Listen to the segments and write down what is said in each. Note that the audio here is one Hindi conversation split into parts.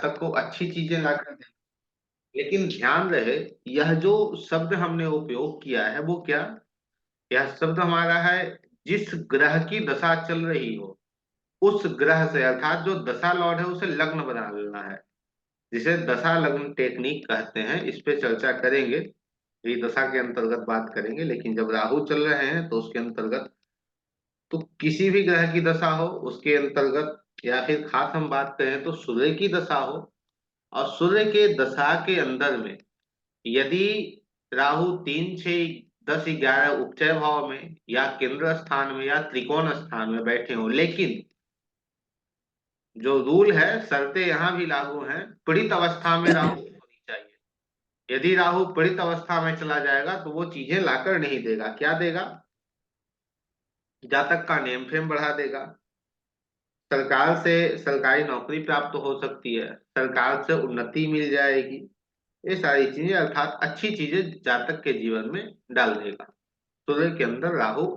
जातक को अच्छी चीजें ला कर देंगे। लेकिन ध्यान रहे, यह जो शब्द हमने उपयोग किया है वो क्या, यह शब्द हमारा है जिस ग्रह की दशा चल रही हो उस ग्रह से, अर्थात जो दशा लॉर्ड है उसे लग्न बना लेना है, जिसे दशा लग्न टेक्निक कहते हैं। इस पे चर्चा करेंगे, ये दशा के अंतर्गत बात करेंगे। लेकिन जब राहु चल रहे हैं तो उसके अंतर्गत, तो किसी भी ग्रह की दशा हो उसके अंतर्गत, या फिर खास हम बात करें तो सूर्य की दशा हो, और सूर्य के दशा के अंदर में यदि राहु 3, 6, 10, 11 उपचय भाव में या केंद्र स्थान में या त्रिकोण स्थान में बैठे हो, लेकिन जो रूल है, शर्तें यहां भी लागू हैं, पीड़ित अवस्था में राहु होनी चाहिए। यदि राहु पीड़ित अवस्था में चला जाएगा तो वो चीजें लाकर नहीं देगा। क्या देगा? जातक का नेम फेम बढ़ा देगा, सरकार से सरकारी नौकरी प्राप्त हो सकती है, सरकार से उन्नति मिल जाएगी, ये सारी चीजें अर्थात अच्छी चीजें जातक के जीवन में डाल देगा। सूर्य के अंदर राहु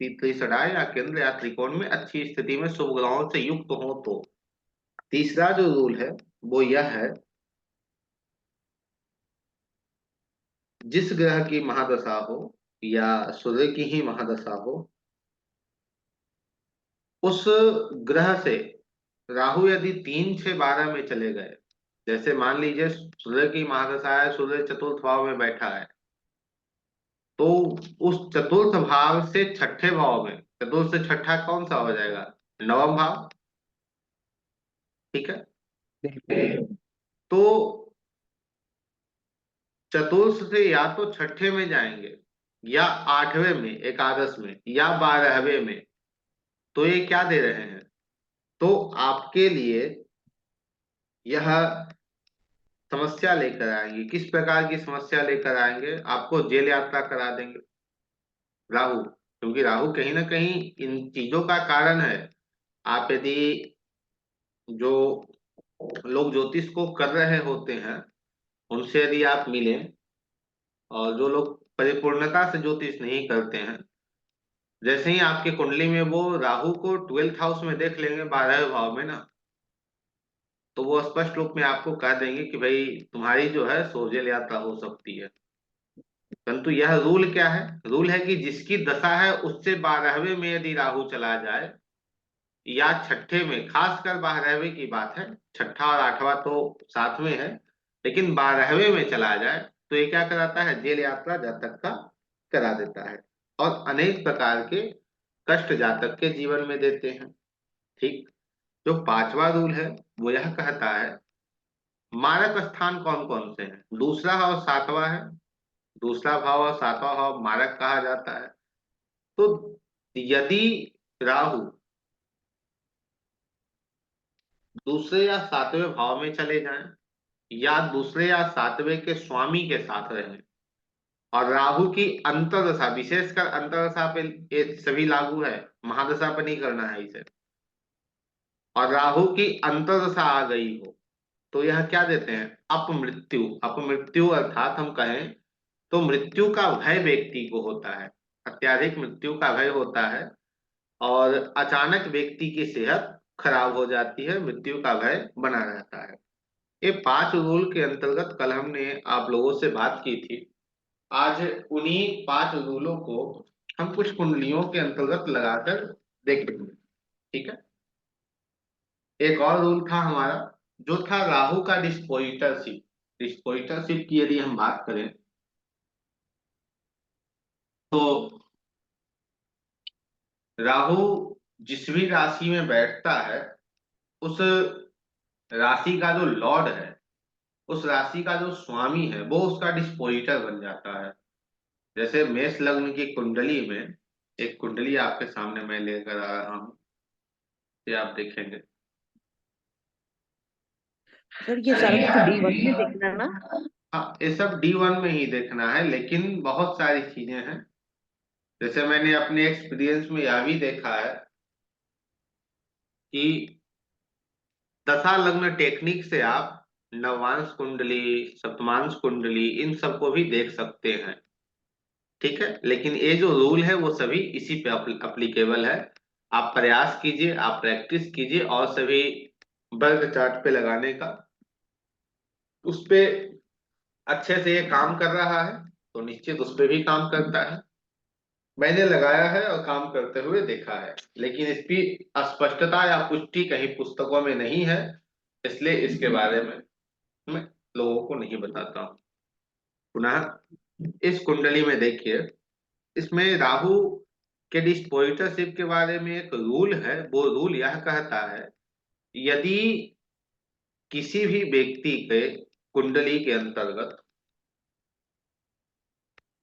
तीसरा या केंद्र या त्रिकोण में अच्छी स्थिति में शुभ ग्रहों से युक्त हो तो। तीसरा जो रूल है वो यह है, जिस ग्रह की महादशा हो या सूर्य की ही महादशा हो, उस ग्रह से राहु यदि 3, 6, 12 में चले गए, जैसे मान लीजिए सूर्य की महादशा है, सूर्य चतुर्थ भाव में बैठा है, तो उस चतुर्थ भाव से छठे भाव में, चतुर्थ से छठा कौन सा हो जाएगा? नवम भाव। ठीक है। तो चतुर्थ से या तो छठे में जाएंगे, या आठवें में एकादश में, या 12वें में। तो ये क्या दे रहे हैं? तो आपके लिए यह समस्या लेकर आएंगे। किस प्रकार की समस्या लेकर आएंगे? आपको जेल यात्रा करा देंगे राहु, क्योंकि राहु कहीं ना कहीं इन चीजों का कारण है। आप यदि, जो लोग ज्योतिष को कर रहे होते हैं उनसे यदि आप मिलें, और जो लोग परिपूर्णता से ज्योतिष नहीं करते हैं, जैसे ही आपकी कुंडली में वो राहु को 12th हाउस में देख लेंगे, 12वें भाव में ना, तो वो स्पष्ट रूप में आपको कह देंगे कि भाई तुम्हारी जो है सोजेल यात्रा हो सकती है। परंतु यह रूल क्या है? रूल है कि जिसकी दशा है उससे 12वें में यदि राहु चला जाए, या छठे में, खासकर 12वें की बात है, छठा और आठवां तो साथ में है, लेकिन 12वें में चला जाए तो ये क्या कराता है? जेल यात्रा जातक का करा देता है, और अनेक प्रकार के कष्ट जातक के जीवन में देते हैं। ठीक। जो पांचवा रूल है वो यह कहता है, मारक स्थान कौन कौन से हैं? दूसरा और सातवां है। दूसरा भाव और सातवां भाव मारक कहा जाता है। तो यदि राहु दूसरे या सातवें भाव में चले जाएं, या दूसरे या सातवें के स्वामी के साथ रहें, और राहु की अंतर्दशा, विशेषकर अंतर्दशा पे ये सभी लागू है, महादशा पे नहीं करना है इसे, और राहु की अंतर्दशा आ गई हो, तो यह क्या देते हैं? अपमृत्यु। अपमृत्यु अर्थात हम कहें तो मृत्यु का भय व्यक्ति को होता है, अत्याधिक मृत्यु का भय होता है, और अचानक व्यक्ति की सेहत खराब हो जाती है, मृत्यु का भय बना रहता है। ये 5 रूल के अंतर्गत कल हमने आप लोगों से बात की थी। आज उन्हीं 5 रूलों को हम कुछ कुंडलियों के अंतर्गत लगाकर देखेंगे। ठीक है। एक और रूल था हमारा, जो था राहु का डिस्पोजिटरशिप। डिस्पोजिटरशिप की यदि हम बात करें तो राहु जिस भी राशि में बैठता है, उस राशि का जो लॉर्ड है, उस राशि का जो स्वामी है, वो उसका डिस्पोजिटर बन जाता है। जैसे मेष लग्न की कुंडली में, एक कुंडली आपके सामने मैं लेकर आ रहा हूँ, ये आप देखेंगे। सर ये सारा कुछ D1 में देखना ना। हाँ, ये सब D1 में ही देखना है, लेकिन बहुत सारी चीजें हैं। जैसे मैंने अपने एक्सपीरियंस में यह भी देखा है कि दशा लग्न टेक्निक से आप नवांश कुंडली, सप्तमांश कुंडली, इन सबको भी देख सकते हैं। ठीक है। लेकिन ये जो रूल है वो सभी इसी पे अप्लीकेबल है। आप प्रयास कीजिए, आप प्रैक्टिस कीजिए, और सभी वर्ग चार्ट पे लगाने का उस पे अच्छे से ये काम कर रहा है तो निश्चित उस पे भी काम करता है। मैंने लगाया है और काम करते हुए देखा है, लेकिन इसकी स्पष्टता या पुष्टि कहीं पुस्तकों में नहीं है, इसलिए इसके बारे में मैं लोगों को नहीं बताता हूँ। पुनः इस कुंडली में देखिए, इसमें राहु के डिस्पोजिटरशिप के बारे में एक रूल है। वो रूल यह कहता है, यदि किसी भी व्यक्ति के कुंडली के अंतर्गत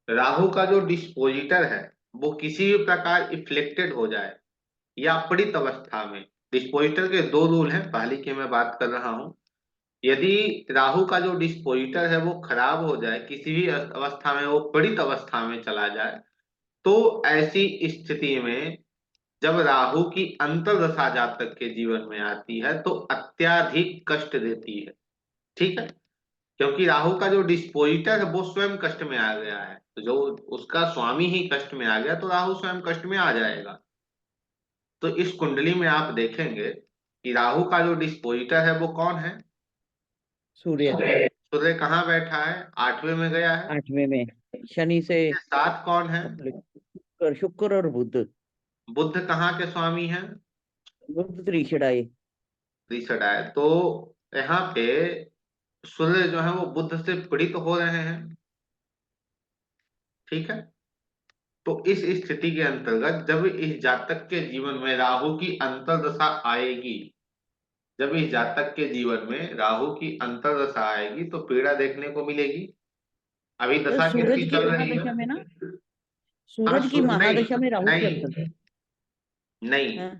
राहु का जो डिस्पोजिटर है वो किसी भी प्रकार इफ्लेक्टेड हो जाए या पीड़ित अवस्था में, डिस्पोजिटर के दो रूल हैं, पहली की मैं बात कर रहा हूं। यदि राहु का जो डिस्पोजिटर है वो खराब हो जाए, किसी भी अवस्था में वो पीड़ित अवस्था में चला जाए, तो ऐसी स्थिति में जब राहु की अंतर्दशा जातक के जीवन में आती है तो अत्याधिक कष्ट देती है। ठीक है, क्योंकि राहु का जो डिस्पोजिटर है वो स्वयं कष्ट में आ गया है, तो जो उसका स्वामी ही कष्ट में आ गया तो राहु स्वयं कष्ट में आ जाएगा। तो इस कुंडली में आप देखेंगे कि राहु का जो डिस्पोजिटर है वो कौन है? सूर्य। सूर्य कहाँ बैठा है? 8वें में गया है। 8वें में शनि से। इसके साथ कौन है? अपने शुक्र और बुध। बुध कहाँ के स्वामी हैं? बुध त्रिशदाई। ऋषभ है। तो यहाँ पे सूर्य जो है वो बुध से पीड़ित हो रहे हैं। ठीक है, तो इस स्थिति के अंतर्गत जब इस जातक के जीवन में राहु की अंतर्दशा आएगी, जब इस जातक के जीवन में राहु की अंतर्दशा आएगी तो पीड़ा देखने को मिलेगी। अभी तो दशा सूरज किसकी की चल रही महादशा है? में ना, हाँ, सूरज की नहीं, महादशा में राहु की नहीं, अंतर नहीं, है।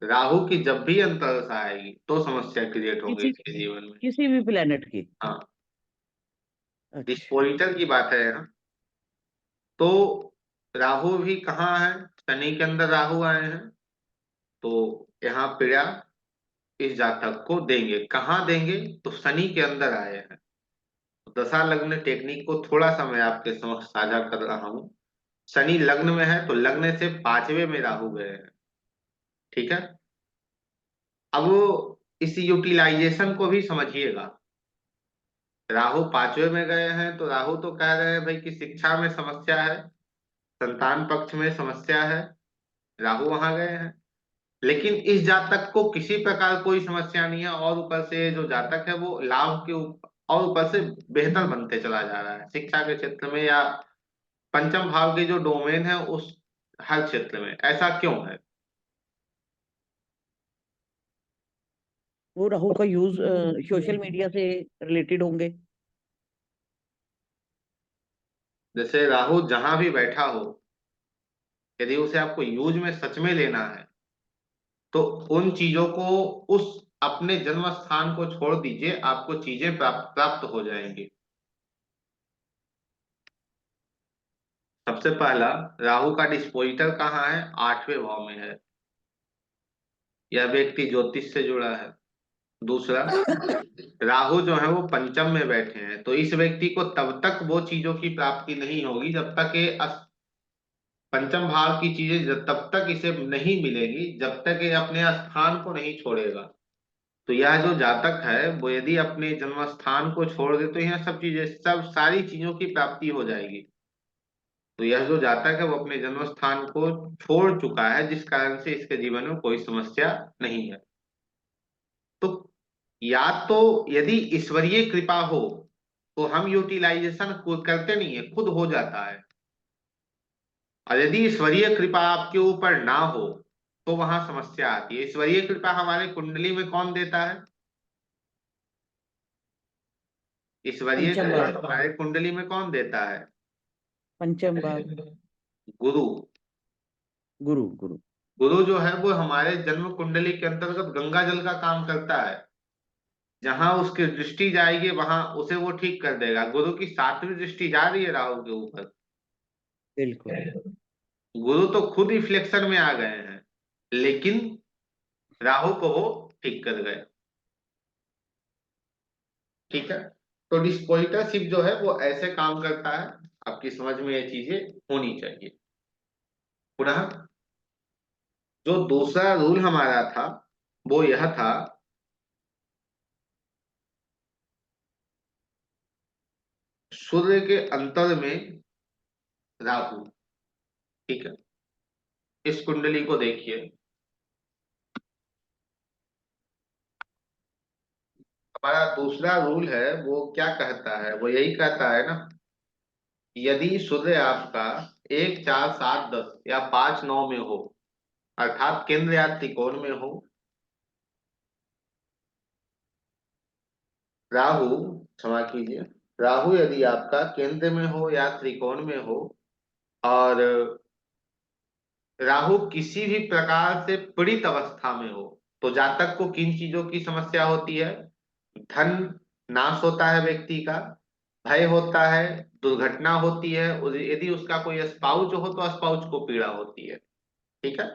राहु की जब भी अंतर्दशा आएगी तो समस्या क्रिएट होंगी किसी इसके जीवन में। किसी भी प्लेनेट की। हाँ, अच्छा। डिस्पोजिटर की बात है यहाँ। तो राहु भी कहाँ है? शनि के अंदर राहु आए हैं, तो यहाँ पीड़ा इस जातक को देंगे। कहाँ देंगे? तो शनि के अंदर आए हैं। तो दशा लग्न टेक्निक को थोड़ा सा मैं आपके समक्ष साझा कर रहा हूँ। शनि लग्न में है तो लग्न से 5वें में राहु गए हैं। ठीक है, अब इस यूटिलाइजेशन को भी समझिएगा। राहु 5वें में गए हैं तो राहु तो कह रहे हैं भाई कि शिक्षा में समस्या है, संतान पक्ष में समस्या है, राहु वहां गए हैं। लेकिन इस जातक को किसी प्रकार कोई समस्या नहीं है, और ऊपर से जो जातक है वो लाभ के और ऊपर से बेहतर बनते चला जा रहा है शिक्षा के क्षेत्र में, या पंचम भाव के जो डोमेन है उस हर क्षेत्र में। ऐसा क्यों है? वो राहु का यूज सोशल मीडिया से रिलेटेड होंगे। जैसे राहु जहां भी बैठा हो, यदि उसे आपको यूज में सच में लेना है तो उन चीजों को, उस अपने जन्म स्थान को छोड़ दीजिए, आपको चीजें प्राप्त प्राप्त हो जाएंगी। सबसे पहला, राहु का डिस्पोजिटर कहाँ है? 8वें भाव में है। यह व्यक्ति ज्योतिष से जुड़ा है। दूसरा, राहु जो है वो पंचम में बैठे हैं, तो इस व्यक्ति को तब तक वो चीजों की प्राप्ति नहीं होगी जब तक ये पंचम भाव की चीजें तब तक इसे नहीं मिलेगी जब तक ये अपने स्थान को नहीं छोड़ेगा। तो यह जो जातक है वो यदि अपने जन्म स्थान को छोड़ दे तो यह सब चीजें, सब सारी चीजों की प्राप्ति हो जाएगी। तो यह जो जातक है वो अपने जन्म स्थान को छोड़ चुका है, जिस कारण से इसके जीवन में कोई समस्या नहीं है। तो या तो यदि ईश्वरीय कृपा हो तो हम यूटिलाइजेशन खुद करते नहीं है, खुद हो जाता है। और यदि ईश्वरीय कृपा आपके ऊपर ना हो तो वहां समस्या आती है। ईश्वरीय कृपा हमारे कुंडली में कौन देता है? ईश्वरीय पंचम कृपा भाव। हमारे कुंडली में कौन देता है? पंचम भाव। गुरु। गुरु गुरु। गुरु जो है वो हमारे जन्म कुंडली के अंतर्गत गंगा जल का काम करता है। जहां उसकी दृष्टि जाएगी वहां उसे वो ठीक कर देगा। गुरु की 7वीं दृष्टि जा रही है राहु के ऊपर। बिल्कुल। गुरु तो खुद ही फ्लेक्शन में आ गए हैं, लेकिन राहु को वो ठीक कर गए। ठीक है, तो डिस्पोजिटरशिप जो है वो ऐसे काम करता है। आपकी समझ में ये चीजें होनी चाहिए। पुनः जो दूसरा रूल हमारा था वो यह था सूर्य के अंतर में राहु। ठीक है, इस कुंडली को देखिए। हमारा दूसरा रूल है, वो क्या कहता है, वो यही कहता है ना, यदि सूर्य आपका 1 4 7 10 या 5 9 में हो, अर्थात केंद्र या त्रिकोण में हो, राहु, क्षमा कीजिए, राहु यदि आपका केंद्र में हो या त्रिकोण में हो, और राहु किसी भी प्रकार से पीड़ित अवस्था में हो, तो जातक को किन चीजों की समस्या होती है? धन नाश होता है व्यक्ति का, भय होता है, दुर्घटना होती है, और यदि उसका कोई स्पाउच हो तो स्पाउच को पीड़ा होती है। ठीक है,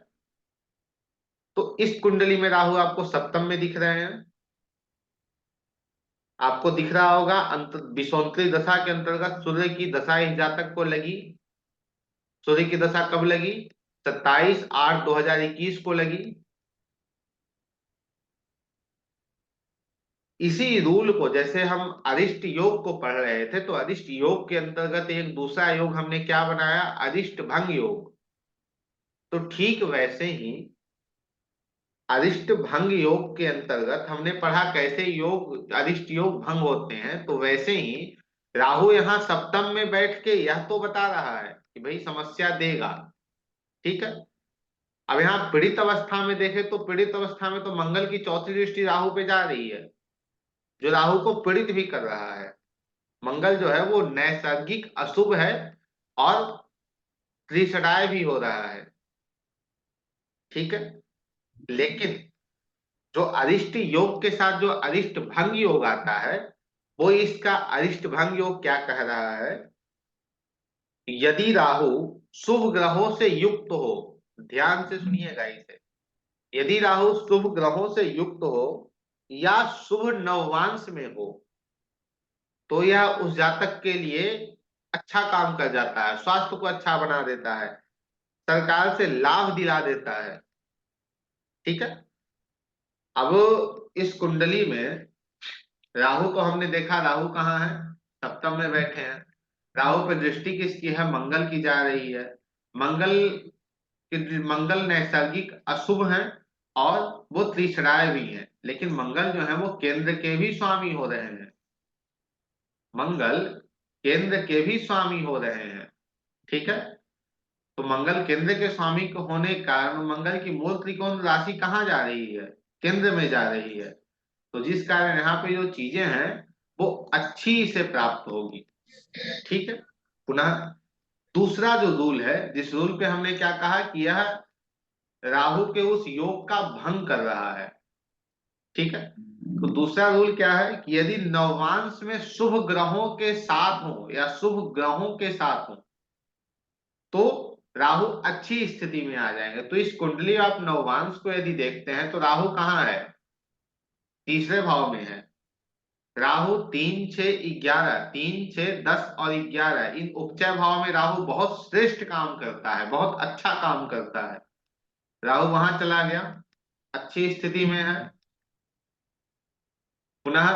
तो इस कुंडली में राहु आपको सप्तम में दिख रहे हैं। आपको दिख रहा होगा अंत विषोत्तरी दशा के अंतर्गत सूर्य की दशा इस जातक को लगी। सूर्य की दशा कब लगी? 27 8 2021 को लगी। इसी रूल को, जैसे हम अरिष्ट योग को पढ़ रहे थे, तो अरिष्ट योग के अंतर्गत एक दूसरा योग हमने क्या बनाया? अरिष्ट भंग योग। तो ठीक वैसे ही अरिष्ट भंग योग के अंतर्गत हमने पढ़ा कैसे योग, अरिष्ट योग भंग होते हैं। तो वैसे ही राहु यहाँ सप्तम में बैठ के यह तो बता रहा है कि भाई समस्या देगा। ठीक है, अब यहाँ पीड़ित अवस्था में देखें तो पीड़ित अवस्था में तो मंगल की चौथी दृष्टि राहु पे जा रही है, जो राहु को पीड़ित भी कर रहा है। मंगल जो है वो नैसर्गिक अशुभ है और त्रिसडाय भी हो रहा है। ठीक है, लेकिन जो अरिष्ट योग के साथ जो अरिष्ट भंग योग आता है, वो इसका अरिष्ट भंग योग क्या कह रहा है? यदि राहु शुभ ग्रहों से युक्त हो, ध्यान से सुनिएगा इसे, यदि राहु शुभ ग्रहों से युक्त हो या शुभ नवांश में हो, तो यह उस जातक के लिए अच्छा काम कर जाता है, स्वास्थ्य को अच्छा बना देता है, सरकार से लाभ दिला देता है। ठीक है, अब इस कुंडली में राहु को हमने देखा, राहु कहाँ है? सप्तम में बैठे हैं। राहु पर दृष्टि किसकी है? मंगल की जा रही है। मंगल मंगल नैसर्गिक अशुभ है और वो त्रिसराय भी है, लेकिन मंगल जो है वो केंद्र के भी स्वामी हो रहे हैं। मंगल केंद्र के भी स्वामी हो रहे हैं। ठीक है, तो मंगल केंद्र के स्वामी को होने के कारण मंगल की मूल त्रिकोण राशि कहाँ जा रही है? केंद्र में जा रही है। तो जिस कारण यहाँ पे जो चीजें हैं वो अच्छी से प्राप्त होगी। ठीक है, पुनः दूसरा जो रूल है, जिस रूल पे हमने क्या कहा कि यह राहु के उस योग का भंग कर रहा है। ठीक है, तो दूसरा रूल क्या है कि यदि नवांश में शुभ ग्रहों के साथ हो या शुभ ग्रहों के साथ हो, तो राहु अच्छी स्थिति में आ जाएंगे। तो इस कुंडली आप नववांश को यदि देखते हैं तो राहु कहाँ है? तीसरे भाव में है। राहु 3 6 11, 3 6 10 और 11, इन उपचय भाव में राहु बहुत श्रेष्ठ काम करता है, बहुत अच्छा काम करता है। राहु वहां चला गया, अच्छी स्थिति में है। पुनः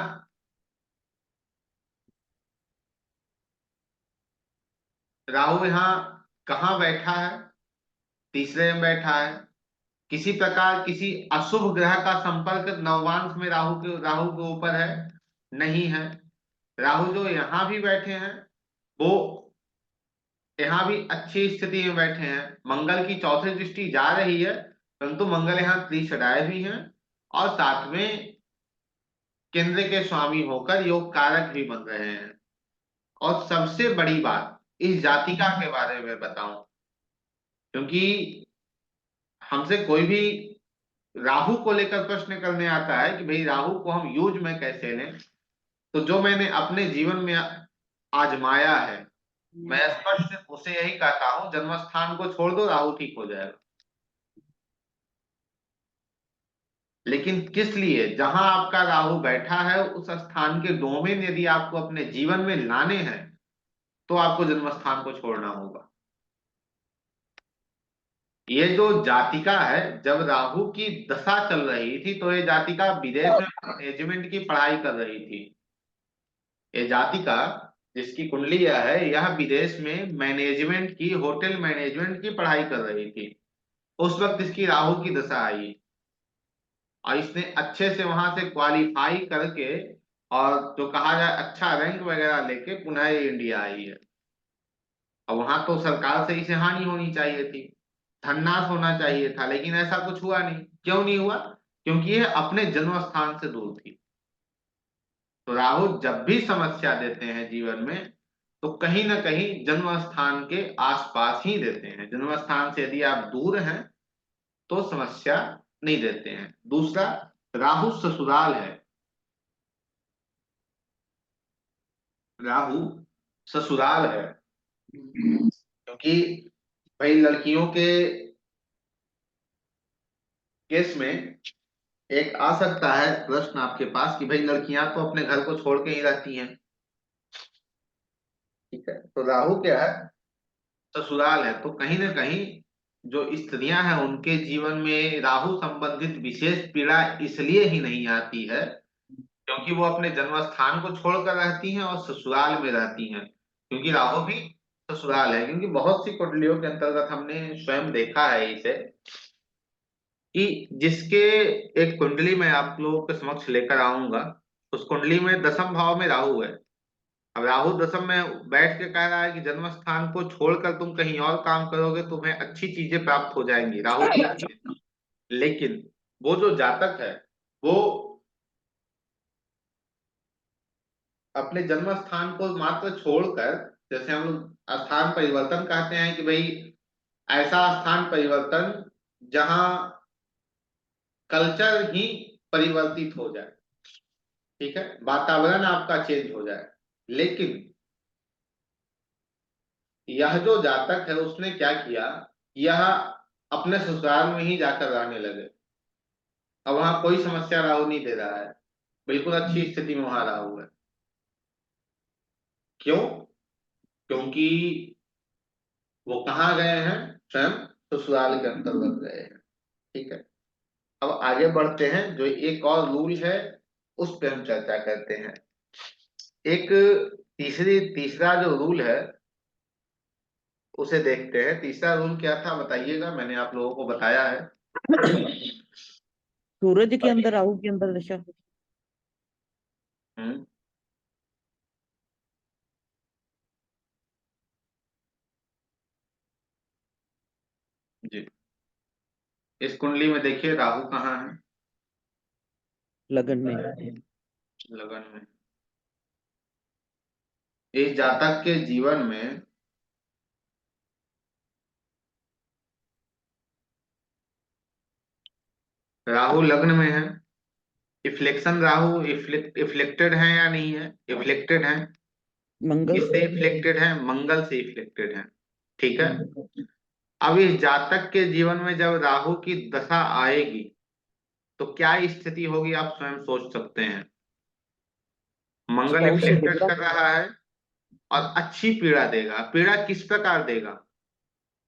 राहु यहाँ कहाँ बैठा है? तीसरे में बैठा है। किसी प्रकार किसी अशुभ ग्रह का संपर्क नववांश में राहु के ऊपर है? नहीं है। राहु जो यहाँ भी बैठे हैं वो यहाँ भी अच्छी स्थिति में बैठे हैं। मंगल की चौथी दृष्टि जा रही है, परंतु मंगल यहाँ त्रिसराय भी हैं और साथ में केंद्र के स्वामी होकर योग कारक भी बन रहे हैं। और सबसे बड़ी बात इस जातिका के बारे में बताऊं, क्योंकि हमसे कोई भी राहु को लेकर प्रश्न करने आता है कि भाई राहु को हम यूज में कैसे लें, तो जो मैंने अपने जीवन में आजमाया है, मैं स्पष्ट उसे यही कहता हूं, जन्म स्थान को छोड़ दो, राहु ठीक हो जाएगा। लेकिन किस लिए? जहां आपका राहु बैठा है उस स्थान के डोमेन यदि आपको अपने जीवन में लाने हैं, तो आपको जन्म स्थान को छोड़ना होगा। ये जो जातिका है, जब राहु की दशा चल रही थी तो ये जातिका विदेश में मैनेजमेंट की पढ़ाई कर रही थी। ये जातिका जिसकी कुंडली यह है, यह विदेश में मैनेजमेंट की, होटल मैनेजमेंट की पढ़ाई कर रही थी। उस वक्त इसकी राहु की दशा आई और इसने अच्छे से वहां से क्वालिफाई करके और जो कहा जाए अच्छा रैंक वगैरह लेके पुनः ये इंडिया आई है। और वहां तो सरकार से इसे हानि होनी चाहिए थी, धन्नाश होना चाहिए था, लेकिन ऐसा कुछ हुआ नहीं। क्यों नहीं हुआ? क्योंकि ये अपने जन्म स्थान से दूर थी। तो राहु जब भी समस्या देते हैं जीवन में, तो कहीं ना कहीं जन्म स्थान के आसपास ही देते हैं। जन्म स्थान से यदि आप दूर हैं तो समस्या नहीं देते हैं। दूसरा, राहु ससुराल है। राहु ससुराल है, क्योंकि भाई लड़कियों के केस में एक आ सकता है प्रश्न आपके पास कि भाई लड़कियां तो अपने घर को छोड़ के ही रहती हैं। ठीक है, तो राहु क्या है? ससुराल है। तो कहीं ना कहीं जो स्त्रियां हैं उनके जीवन में राहु संबंधित विशेष पीड़ा इसलिए ही नहीं आती है क्योंकि वो अपने जन्म स्थान को छोड़कर रहती हैं और ससुराल में रहती हैं। क्योंकि राहु भी ससुराल है। क्योंकि बहुत सी कुंडलियों के अंतर्गत हमने स्वयं देखा है इसे कि जिसके, एक कुंडली मैं आप लोगों के समक्ष लेकर आऊंगा। उस कुंडली में दसम भाव में राहु है। अब राहु दसम में बैठ के कह रहा है कि जन्म स्थान को छोड़कर तुम कहीं और काम करोगे, तुम्हें अच्छी चीजें प्राप्त हो जाएंगी, राहु की चीजें। लेकिन वो जो जातक है, वो अपने जन्म स्थान को मात्र छोड़कर, जैसे हम लोग स्थान परिवर्तन कहते हैं कि भाई ऐसा स्थान परिवर्तन जहां कल्चर ही परिवर्तित हो जाए, ठीक है, वातावरण आपका चेंज हो जाए। लेकिन यह जो जातक है उसने क्या किया, यह अपने ससुराल में ही जाकर रहने लगे। अब वहां कोई समस्या राहु नहीं दे रहा है, बिल्कुल अच्छी स्थिति में वहां राहु है। क्यों? क्योंकि वो कहाँ गए हैं? स्वयं ससुराल के अंतर्गत गए हैं। ठीक है, अब आगे बढ़ते हैं। जो एक और रूल है उस पर हम चर्चा करते हैं। एक तीसरा जो रूल है उसे देखते हैं। तीसरा रूल क्या था बताइएगा, मैंने आप लोगों को बताया है। सूरज के अंदर राहु के अंदर दशा। हम्म। जी, इस कुंडली में देखिए राहु कहाँ है? लगन में। लगन में। इस जातक के जीवन में राहु लग्न में है। इफ्लेक्शन राहु इफ्लेक्टेड है या नहीं है? इफ्लेक्टेड है। मंगल किससे से। इफ्लेक्टेड है? मंगल से इफ्लेक्टेड है। ठीक है, अब इस जातक के जीवन में जब राहु की दशा आएगी तो क्या स्थिति होगी आप स्वयं सोच सकते हैं। मंगल स्पाउस से इफ्लेक्टेड झगड़ा। कर रहा है और अच्छी पीड़ा देगा। पीड़ा किस प्रकार देगा?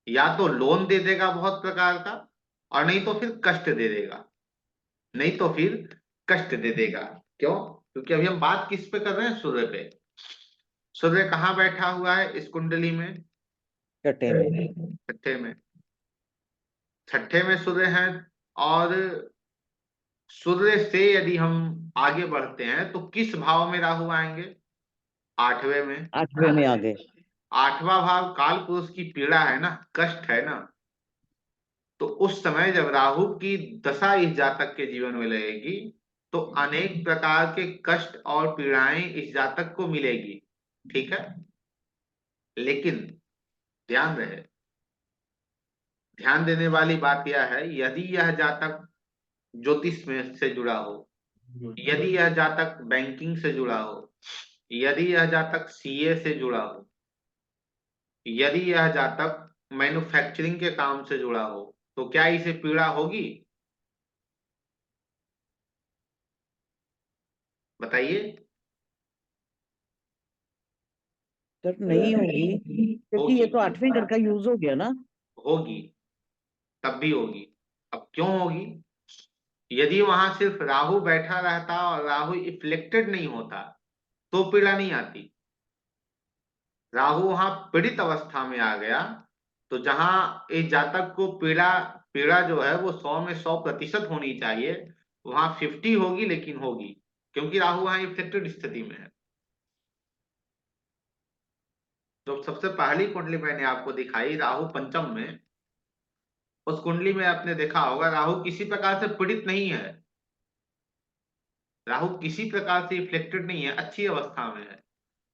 या तो लोन दे देगा बहुत प्रकार का, और नहीं तो फिर कष्ट दे देगा। नहीं तो फिर कष्ट दे देगा। क्यों? क्योंकि अभी हम बात किस पे कर रहे हैं? सूर्य पे। सूर्य कहाँ बैठा हुआ है इस कुंडली में? छठे में। छठे में। छठे में सूर्य है। और सूर्य से यदि हम आगे बढ़ते हैं तो किस भाव में राहु आएंगे? आठवें में। आठवें में आ गए। आठवां भाव काल पुरुष की पीड़ा है ना, कष्ट है ना। तो उस समय जब राहु की दशा इस जातक के जीवन में लगेगी तो अनेक प्रकार के कष्ट और पीड़ाएं इस जातक को मिलेगी। ठीक है, लेकिन ध्यान रहे, ध्यान देने वाली बात यह है, यदि यह जातक ज्योतिष में से जुड़ा हो, यदि यह जातक बैंकिंग से जुड़ा हो, यदि यह जातक सीए से जुड़ा हो, यदि यह जातक मैन्युफैक्चरिंग के काम से जुड़ा हो, तो क्या इसे पीड़ा होगी? बताइए। सर नहीं होगी, क्योंकि ये होगी। तो आठवें घर का यूज हो गया ना। होगी, तब भी होगी। अब क्यों होगी? यदि वहां सिर्फ राहु बैठा रहता और राहु इफ्लेक्टेड नहीं होता तो पीड़ा नहीं आती। राहु वहां पीड़ित अवस्था में आ गया, तो जहां इस जातक को पीड़ा पीड़ा जो है वो 100 में 100% होनी चाहिए, वहां 50 होगी, लेकिन होगी, क्योंकि राहु वहां इफेक्टेड स्थिति में है। तो सबसे पहली कुंडली मैंने आपको दिखाई राहु पंचम में, उस कुंडली में आपने देखा होगा राहु किसी प्रकार से पीड़ित नहीं है, राहु किसी प्रकार से इफ्लेक्टेड नहीं है, अच्छी अवस्था में है।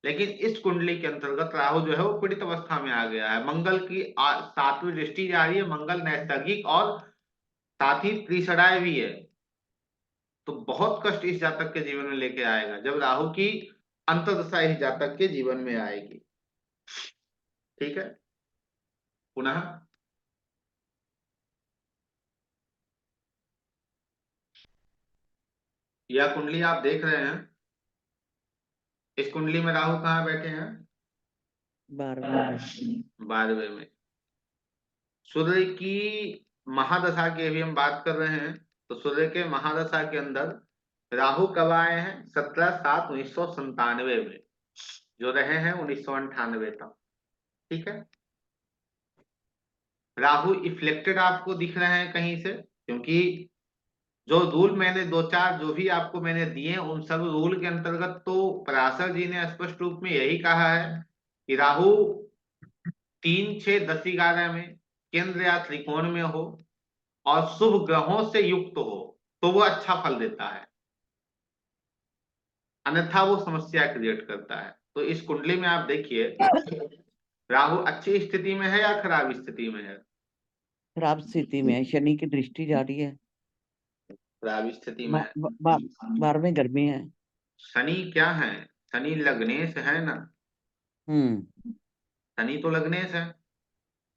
लेकिन इस कुंडली के अंतर्गत राहु जो है वो पीड़ित अवस्था में आ गया है। मंगल की 7वीं दृष्टि जा रही है, मंगल नैसर्गिक और साथ ही त्रिसराय भी है। तो बहुत कष्ट इस जातक के जीवन में लेके आएगा जब राहु की अंतर्दशा इस जातक के जीवन में आएगी। ठीक है, पुनः यह कुंडली आप देख रहे हैं, इस कुंडली में राहु कहाँ बैठे हैं? 12वें में। 12वें में। सूर्य की महादशा की अभी हम बात कर रहे हैं, तो सूर्य के महादशा के अंदर राहु कब आए हैं? 17/7/1997 में, जो रहे हैं 1998 तक। ठीक है, राहु इफ्लेक्टेड आपको दिख रहे हैं कहीं से, क्योंकि जो रूल मैंने दो चार जो भी आपको मैंने दिए उन सब रूल के अंतर्गत तो पराशर जी ने स्पष्ट रूप में यही कहा है कि राहु 3, 6, 10, 11 में केंद्र या त्रिकोण में हो और शुभ ग्रहों से युक्त हो तो वो अच्छा फल देता है, अन्यथा वो समस्या क्रिएट करता है। तो इस कुंडली में आप देखिए राहु अच्छी स्थिति में है या खराब स्थिति में है? खराब स्थिति में है, शनि की दृष्टि जा रही है। खराब स्थिति में है। 12वें घर में है। शनि क्या है? शनि लग्नेश है ना, हम्म। शनि तो लग्नेश है,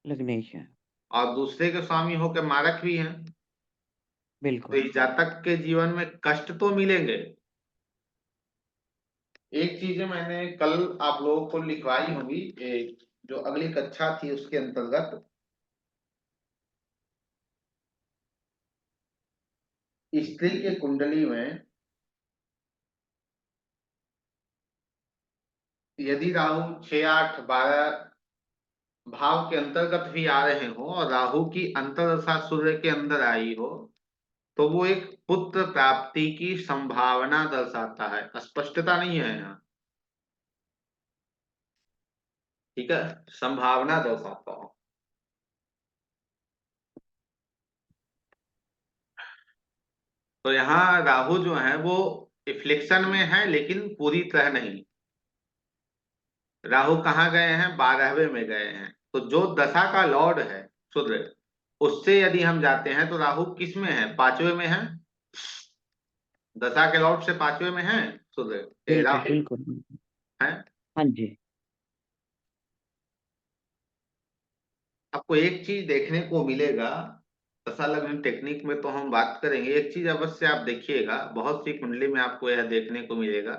लग्नेश है। और दूसरे के स्वामी होकर मारक भी हैं। तो बिल्कुल। इस जातक के जीवन में कष्ट तो मिलेंगे। एक चीज मैंने कल आप लोगों को लिखवाई होगी, एक जो अगली कक्षा थी उसके अंतर्गत, स्त्री के कुंडली में यदि राहु 6, 8, 12 भाव के अंतर्गत भी आ रहे हो और राहु की अंतर्दशा सूर्य के अंदर आई हो, तो वो एक पुत्र प्राप्ति की संभावना दर्शाता है, स्पष्टता नहीं है यहाँ। ठीक है, संभावना दर्शाता है। तो यहाँ राहु जो है वो इफ्लिक्शन में है, लेकिन पूरी तरह नहीं। राहु कहाँ गए हैं? 12वें में गए हैं। तो जो दशा का लॉर्ड है सूर्य, उससे यदि हम जाते हैं तो राहु किस में है? 5वें में है। दशा के लॉर्ड से 5वें में है सूर्य, बिल्कुल राहु बिल्कुल। है। हाँ जी। आपको एक चीज देखने को मिलेगा, दशा लग्न टेक्निक में तो हम बात करेंगे, एक चीज अवश्य आप देखिएगा, बहुत सी कुंडली में आपको यह देखने को मिलेगा,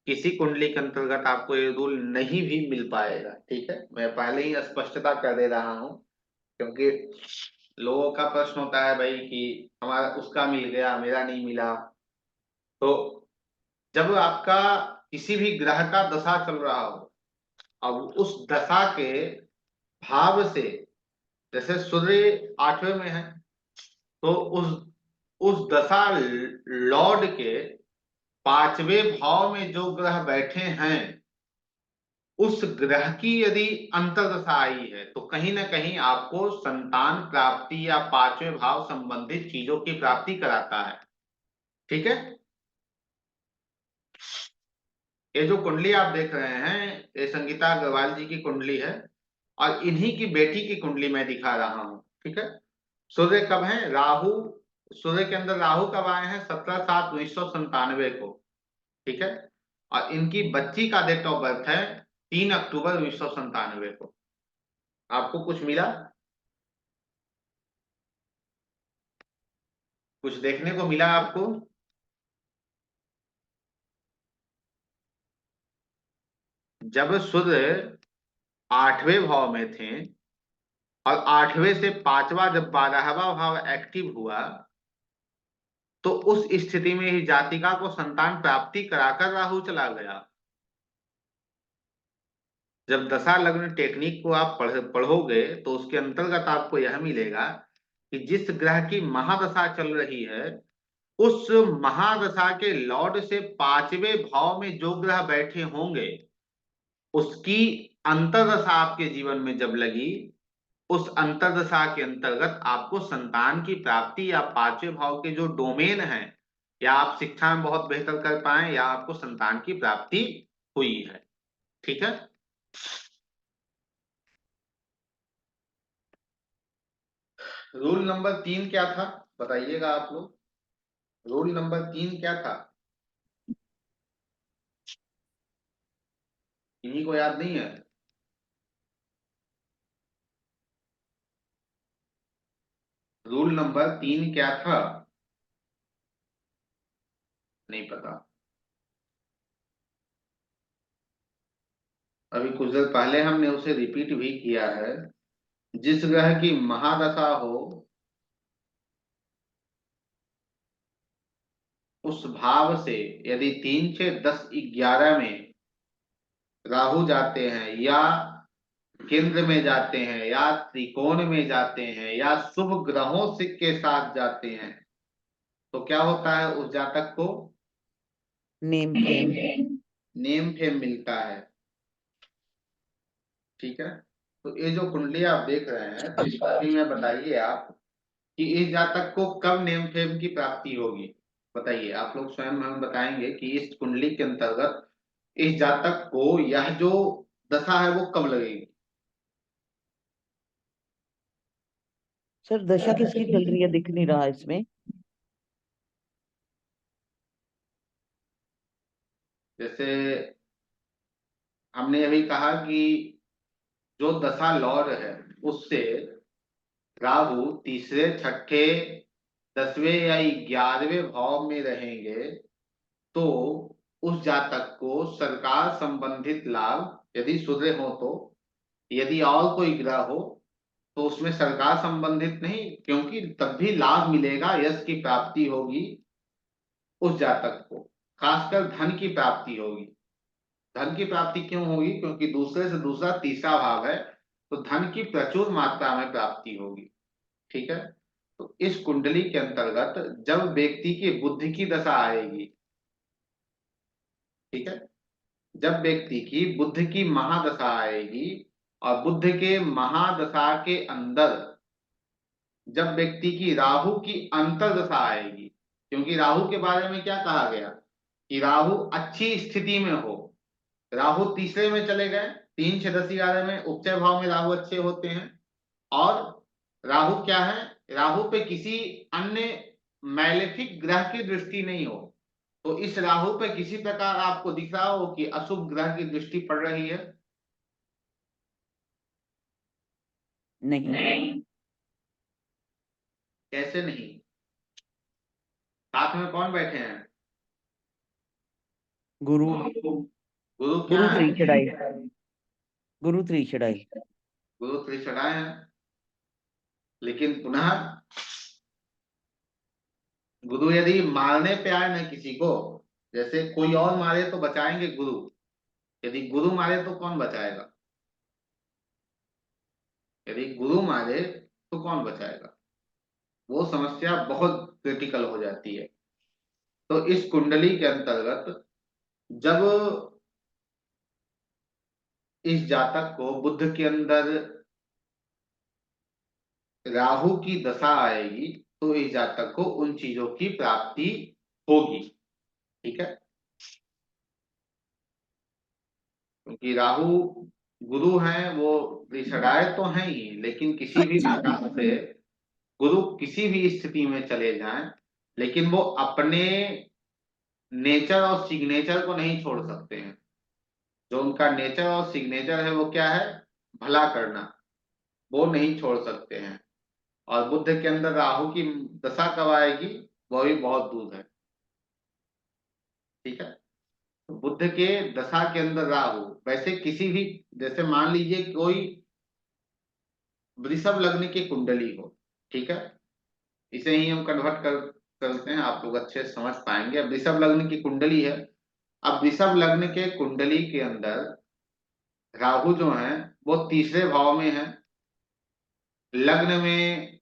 किसी कुंडली के अंतर्गत आपको ये रूल नहीं भी मिल पाएगा। ठीक है, मैं पहले ही स्पष्टता कर दे रहा हूँ, क्योंकि लोगों का प्रश्न होता है भाई कि हमारा उसका मिल गया मेरा नहीं मिला। तो जब आपका किसी भी ग्रह का दशा चल रहा हो, अब उस दशा के भाव से, जैसे सूर्य 8वें में है, तो उस दशा लॉर्ड के 5वें भाव में जो ग्रह बैठे हैं, उस ग्रह की यदि अंतर्दशा आई है तो कहीं ना कहीं आपको संतान प्राप्ति या 5वें भाव संबंधित चीजों की प्राप्ति कराता है। ठीक है, ये जो कुंडली आप देख रहे हैं ये संगीता अग्रवाल जी की कुंडली है, और इन्हीं की बेटी की कुंडली मैं दिखा रहा हूं। ठीक है, सूर्य कब है? राहु, सूर्य के अंदर राहु कब आए हैं? 17/7/1997 को। ठीक है, और इनकी बच्ची का डेट ऑफ बर्थ है 3 अक्टूबर 1997 को। आपको कुछ मिला? कुछ देखने को मिला आपको? जब सूर्य 8वें भाव में थे और 8वें से 5वां जब 12वां भाव एक्टिव हुआ, तो उस स्थिति में ही जातिका को संतान प्राप्ति कराकर राहु चला गया। जब दशा लग्न टेक्निक को आप पढ़ोगे तो उसके अंतर्गत आपको यह मिलेगा कि जिस ग्रह की महादशा चल रही है, उस महादशा के लॉर्ड से पांचवें भाव में जो ग्रह बैठे होंगे, उसकी अंतर्दशा आपके जीवन में जब लगी, उस अंतर्दशा के अंतर्गत आपको संतान की प्राप्ति या पांचवें भाव के जो डोमेन है, या आप शिक्षा में बहुत बेहतर कर पाए या आपको संतान की प्राप्ति हुई है। ठीक है। रूल नंबर 3 क्या था, बताइएगा आप लोग। रूल नंबर 3 क्या था, इन्हीं को याद नहीं है? रूल नंबर 3 क्या था? नहीं पता। अभी कुछ देर पहले हमने उसे रिपीट भी किया है। जिस ग्रह की महादशा हो, उस भाव से यदि 3, 6, 10, 11 में राहु जाते हैं, या केंद्र में जाते हैं, या त्रिकोण में जाते हैं, या शुभ ग्रहों से के साथ जाते हैं, तो क्या होता है उस जातक को? Name fame. नेम फेम मिलता है। ठीक है। तो ये जो कुंडली आप देख रहे हैं, तो इस कुंडली में बताइए आप कि इस जातक को कब नेम फेम की प्राप्ति होगी। बताइए, आप लोग स्वयं हमें बताएंगे कि इस कुंडली के अंतर्गत इस जातक को यह जो दशा है वो कब लगेगी। सर दशा किसकी चल रही है, दिख नहीं रहा इसमें। जैसे हमने अभी कहा कि जो दशा लॉर्ड है, उससे राहु तीसरे, छठे, 10वें या 11वें भाव में रहेंगे, तो उस जातक को सरकार संबंधित लाभ यदि सूर्य हो तो, यदि और कोई ग्रह हो तो उसमें सरकार संबंधित नहीं, क्योंकि तब भी लाभ मिलेगा, यश की प्राप्ति होगी उस जातक को। खासकर धन की प्राप्ति होगी। धन की प्राप्ति क्यों होगी? क्योंकि दूसरे से दूसरा तीसरा भाव है, तो धन की प्रचुर मात्रा में प्राप्ति होगी। ठीक है। तो इस कुंडली के अंतर्गत जब व्यक्ति की बुद्धि की दशा आएगी, ठीक है, जब व्यक्ति की बुद्ध की महादशा आएगी, और बुद्ध के महादशा के अंदर जब व्यक्ति की राहु की अंतर्दशा आएगी, क्योंकि राहु के बारे में क्या कहा गया कि राहु अच्छी स्थिति में हो। राहु तीसरे में चले गए, 3, 6, 10, 11 में उपचय भाव में राहु अच्छे होते हैं। और राहु क्या है, राहु पे किसी अन्य मैलेफिक ग्रह की दृष्टि नहीं हो। तो इस राहु पे किसी प्रकार आपको दिख रहा हो कि अशुभ ग्रह की दृष्टि पड़ रही है? नहीं। कैसे नहीं? साथ में कौन बैठे हैं? गुरु। गुरु क्या गुरु है? त्री चढ़ाई। गुरु त्री चढ़ाई। गुरु त्रिशराय हैं। लेकिन पुनः गुरु यदि मारने पे आए ना किसी को, जैसे कोई और मारे तो बचाएंगे गुरु, यदि गुरु मारे तो कौन बचाएगा? यदि गुरु मारे तो कौन बचाएगा? वो समस्या बहुत क्रिटिकल हो जाती है। तो इस कुंडली के अंतर्गत जब इस जातक को बुध के अंदर राहु की दशा आएगी, तो इस जातक को उन चीजों की प्राप्ति होगी। ठीक है। क्योंकि राहु गुरु हैं, वो ऋषडाय तो हैं ही, लेकिन किसी भी प्रकार से गुरु किसी भी स्थिति में चले जाएं, लेकिन वो अपने नेचर और सिग्नेचर को नहीं छोड़ सकते हैं। जो उनका नेचर और सिग्नेचर है वो क्या है? भला करना। वो नहीं छोड़ सकते हैं। और बुद्ध के अंदर राहु की दशा कब आएगी, वो भी बहुत दूर है। ठीक है। तो बुद्ध के दशा के अंदर राहु, वैसे किसी भी, जैसे मान लीजिए कोई वृषभ लग्न की कुंडली हो, ठीक है, इसे ही हम कन्वर्ट करते हैं, आप लोग अच्छे से समझ पाएंगे। अब वृषभ लग्न की कुंडली है। अब वृषभ लग्न के कुंडली के अंदर राहु जो है वो तीसरे भाव में है, लग्न में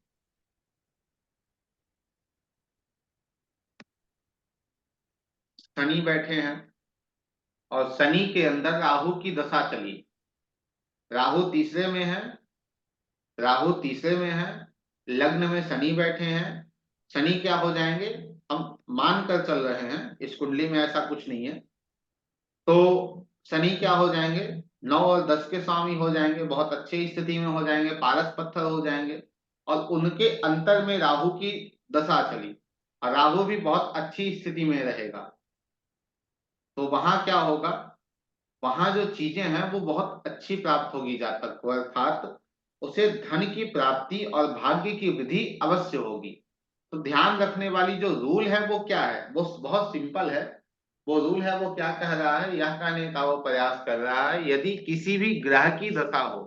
शनि बैठे हैं, और शनि के अंदर राहु की दशा चली। राहु तीसरे में है, राहु तीसरे में है, लग्न में शनि बैठे हैं। शनि क्या हो जाएंगे, हम मान कर चल रहे हैं, इस कुंडली में ऐसा कुछ नहीं है। तो शनि क्या हो जाएंगे, 9 और 10 के स्वामी हो जाएंगे, बहुत अच्छी स्थिति में हो जाएंगे, पारस पत्थर हो जाएंगे। और उनके अंतर में राहु की दशा चली, और राहु भी बहुत अच्छी स्थिति में रहेगा। तो वहां क्या होगा, वहां जो चीजें हैं वो बहुत अच्छी प्राप्त होगी जातक को, अर्थात उसे धन की प्राप्ति और भाग्य की वृद्धि अवश्य होगी। तो ध्यान रखने वाली जो रूल है वो क्या है, वो बहुत सिंपल है। वो रूल है, वो क्या कह रहा है, यह कहने का वो प्रयास कर रहा है, यदि किसी भी ग्रह की दशा हो,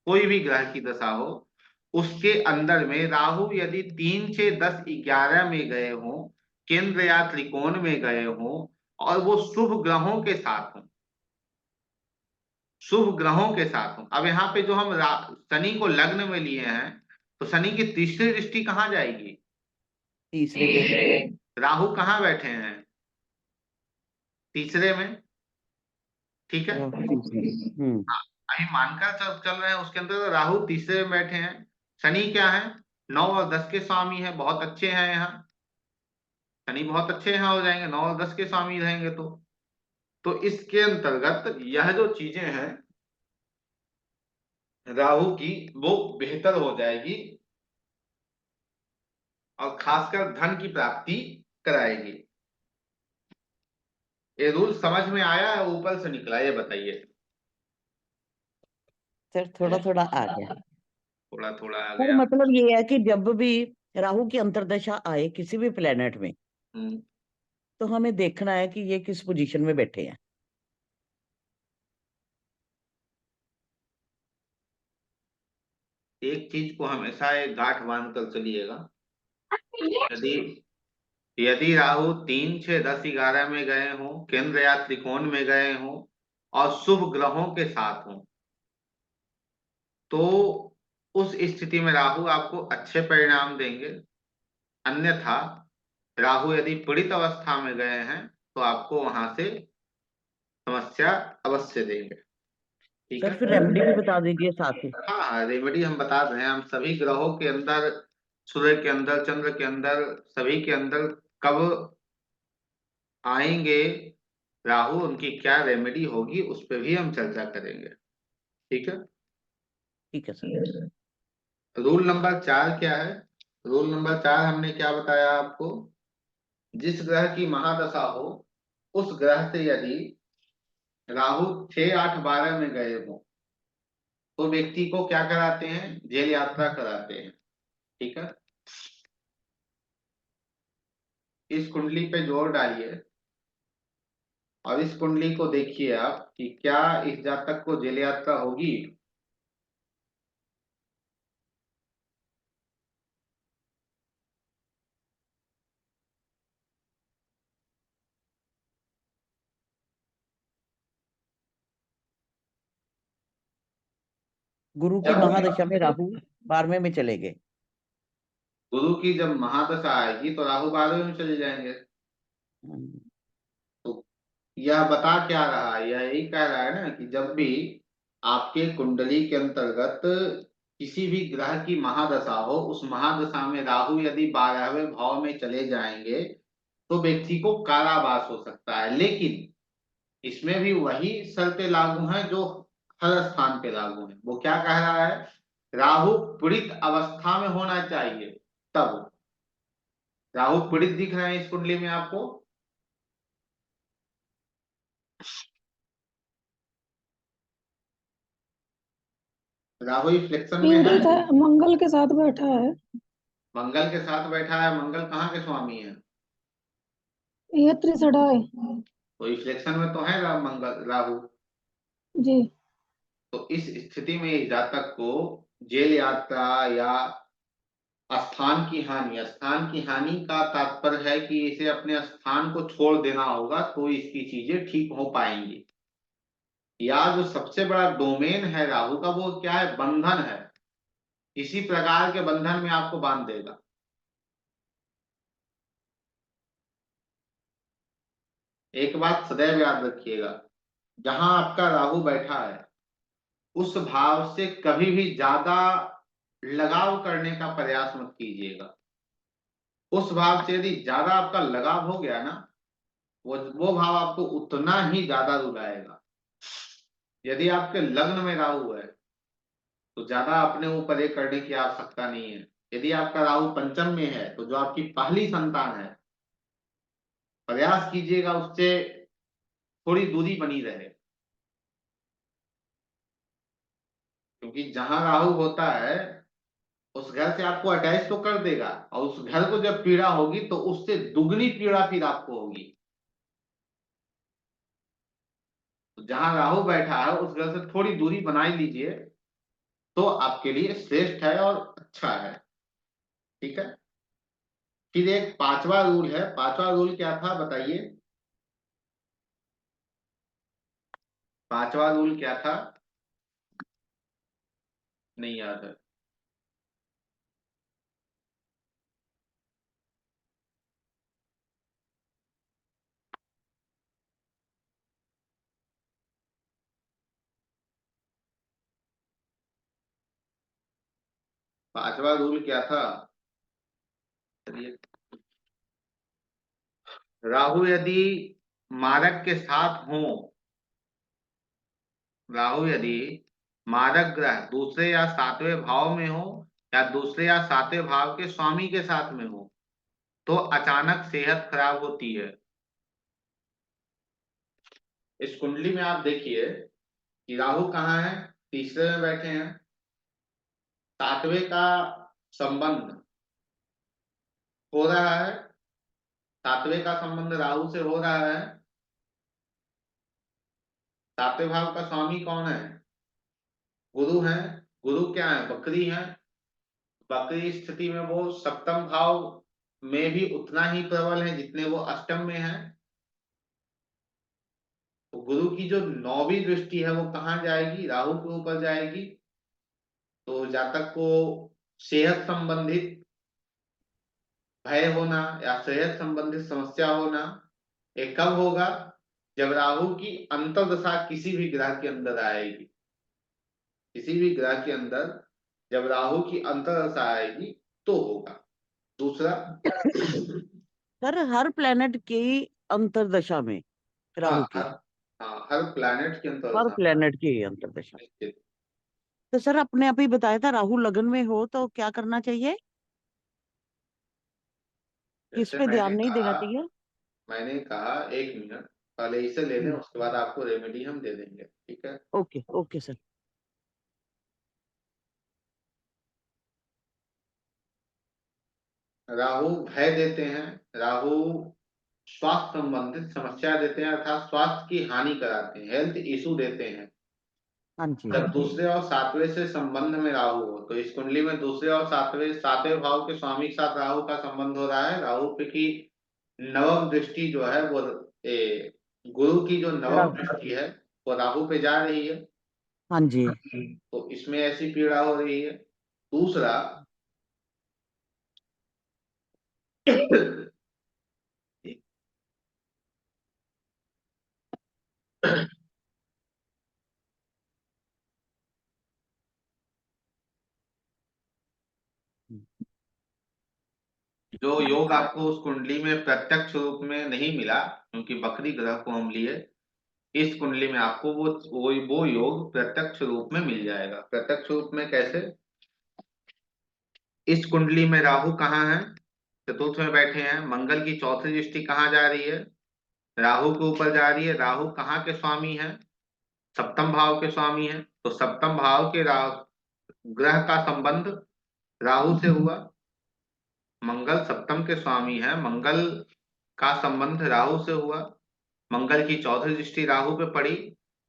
कोई भी ग्रह की दशा हो, उसके अंदर में राहु यदि 3, 6, 10, 11 में गए हों, केंद्र या त्रिकोण में गए हों, और वो शुभ ग्रहों के साथ हों, शुभ ग्रहों के साथ हों। अब यहाँ पे जो हम शनि को लग्न में लिए हैं, तो शनि की तीसरी दृष्टि कहाँ जाएगी, तीसरे पे। राहु कहाँ बैठे हैं, तीसरे में। ठीक है, राहु तीसरे। हम्म। हाँ, अभी मानकर चल रहे हैं, उसके अंदर तो राहु तीसरे में बैठे हैं। शनि क्या है, 9 और 10 के स्वामी है, बहुत अच्छे हैं यहाँ। शनि बहुत अच्छे यहाँ हो जाएंगे, 9 और 10 के स्वामी रहेंगे तो इसके अंतर्गत यह जो चीजें हैं राहु की, वो बेहतर हो जाएगी, और खासकर धन की प्राप्ति कराएगी। ये रूल समझ में आया है, ऊपर से निकला, ये बताइए। सर थोड़ा थोड़ा आ गया। थोड़ा थोड़ा आ सर गया। मतलब ये है कि जब भी राहु की अंतर्दशा आए किसी भी प्लेनेट में, हम्म, तो हमें देखना है कि ये किस पोजीशन में बैठे हैं। एक चीज को हमेशा एक गांठ बांध कर चलिएगा, यदि यदि राहु 3, 6, 10, 11 में गए हों, केंद्र या त्रिकोण में गए हों, और शुभ ग्रहों के साथ हों, तो उस स्थिति में राहु आपको अच्छे परिणाम देंगे। अन्यथा राहु यदि पीड़ित अवस्था में गए हैं, तो आपको वहां से समस्या अवश्य देंगे। ठीक सर है, फिर रेमेडी भी बता दीजिए साथ ही। हाँ, रेमेडी हम बता रहे हैं, हम सभी ग्रहों के अंदर, सूर्य के अंदर, चंद्र के अंदर, सभी के अंदर कब आएंगे राहु, उनकी क्या रेमेडी होगी, उस पर भी हम चर्चा करेंगे। ठीक है। ठीक है सर। रूल नंबर 4 क्या है, रूल नंबर 4 हमने क्या बताया आपको, जिस ग्रह की महादशा हो, उस ग्रह से यदि राहु 6, 8, 12 में गए हो, तो व्यक्ति को क्या कराते हैं, जेल यात्रा कराते हैं। ठीक है, इस कुंडली पे जोर डालिए, और इस कुंडली को देखिए आप कि क्या इस जातक को जेल यात्रा होगी। गुरु की जब महादशा में राहु 12वें में चले गए। गुरु की जब महादशा आएगी, तो राहु 12वें में चले जाएंगे। हम्म। तो यह बता क्या रहा है, यह यही कह रहा है ना कि जब भी आपके कुंडली के अंतर्गत किसी भी ग्रह की महादशा हो, उस महादशा में राहु यदि 12वें भाव में चले जाएंगे, तो व्यक्ति को कारावास हो सकता है। लेकिन इसमें भी वही शर्तें लागू हैं जो हर स्थान पे लागू हैं। वो क्या कह रहा है, राहु पीड़ित अवस्था में होना चाहिए तब। राहु पीड़ित दिख रहे हैं इस कुंडली में आपको, राहु फ्लेक्शन में है, मंगल के साथ बैठा है। मंगल के साथ बैठा है। मंगल कहाँ के स्वामी है, ये त्रिसड़ा है। तो इफ्लेक्शन में तो है मंगल राहु। जी। तो इस स्थिति में इस जातक को जेल यात्रा या स्थान की हानि, स्थान की हानि का तात्पर्य है कि इसे अपने स्थान को छोड़ देना होगा, तो इसकी चीजें ठीक हो पाएंगी। या जो सबसे बड़ा डोमेन है राहु का वो क्या है, बंधन है। किसी प्रकार के बंधन में आपको बांध देगा। एक बात सदैव याद रखिएगा, जहां आपका राहु बैठा है उस भाव से कभी भी ज्यादा लगाव करने का प्रयास मत कीजिएगा। उस भाव से यदि ज्यादा आपका लगाव हो गया ना, वो भाव आपको उतना ही ज्यादा रुलाएगा। यदि आपके लग्न में राहु है तो ज्यादा अपने ऊपर ये करने की आवश्यकता नहीं है। यदि आपका राहु पंचम में है तो जो आपकी पहली संतान है, प्रयास कीजिएगा उससे थोड़ी दूरी बनी रहे। क्योंकि जहां राहु होता है उस घर से आपको अटैच तो कर देगा, और उस घर को जब पीड़ा होगी तो उससे दुगनी पीड़ा फिर आपको होगी। तो जहां राहु बैठा है उस घर से थोड़ी दूरी बनाई लीजिए, तो आपके लिए श्रेष्ठ है और अच्छा है। ठीक है। फिर एक पांचवा रूल है। पांचवा रूल क्या था बताइए? पांचवा रूल क्या था? नहीं याद है। पांचवा रूल क्या था? चलिए, राहु यदि मारक के साथ हो, राहु यदि मारक ग्रह दूसरे या सातवें भाव में हो, या दूसरे या सातवें भाव के स्वामी के साथ में हो, तो अचानक सेहत खराब होती है। इस कुंडली में आप देखिए कि राहु कहाँ है, तीसरे में बैठे हैं। सातवें का संबंध हो रहा है, सातवें का संबंध राहु से हो रहा है। सातवें भाव का स्वामी कौन है? गुरु है। गुरु क्या है? बकरी है। बकरी स्थिति में वो सप्तम भाव में भी उतना ही प्रबल है जितने वो अष्टम में है। तो गुरु की जो नौवीं दृष्टि है वो कहाँ जाएगी? राहु के ऊपर जाएगी। तो जातक को सेहत संबंधित भय होना या सेहत संबंधित समस्या होना, ये कब होगा? जब राहु की अंतर्दशा किसी भी ग्रह के अंदर आएगी। किसी भी ग्रह के अंदर जब राहु की अंतर्दशा आएगी तो होगा। दूसरा, सर हर प्लेनेट की अंतर्दशा में हाँ राहु की, हर, हाँ हर प्लैनेट के हर अंतर्दशा में प्लेनेट की अंतर्दशा। निश्चित। तो सर आपने अभी बताया था राहु लगन में हो तो क्या करना चाहिए, किस जैसे पे ध्यान नहीं देना चाहिए? मैंने कहा 1 मिनट पहले इसे ले लें, हम्म, उसके बाद आपको रेमेडी हम दे देंगे। ठीक है। Okay okay sir. राहु भय देते हैं, राहु स्वास्थ्य संबंधित समस्या देते हैं, अर्थात स्वास्थ्य की हानि कराते हैं, हेल्थ इशू देते हैं। हाँ जी। जब दूसरे और सातवें से संबंध में राहु हो, तो इस कुंडली में दूसरे और सातवें भाव के स्वामी के साथ राहु का संबंध हो रहा है। राहु पे की नवम दृष्टि जो है वो गुरु की जो नवम राहु, दृष्टि है वो राहु पे जा रही है। हाँ जी। तो इसमें ऐसी पीड़ा हो रही है। दूसरा, जो योग आपको उस कुंडली में प्रत्यक्ष रूप में नहीं मिला, क्योंकि बकरी ग्रह को हम लिए, इस कुंडली में आपको वो योग प्रत्यक्ष रूप में मिल जाएगा। प्रत्यक्ष रूप में कैसे? इस कुंडली में राहु कहाँ है? चतुर्थ में बैठे हैं। मंगल की चौथी दृष्टि कहाँ जा रही है? राहु के ऊपर जा रही है। राहु कहाँ के स्वामी है? सप्तम भाव के स्वामी है। तो सप्तम भाव के ग्रह का संबंध राहु से हुआ। मंगल सप्तम के स्वामी है, मंगल का संबंध राहु से हुआ। मंगल की चौथी दृष्टि राहु पे पड़ी।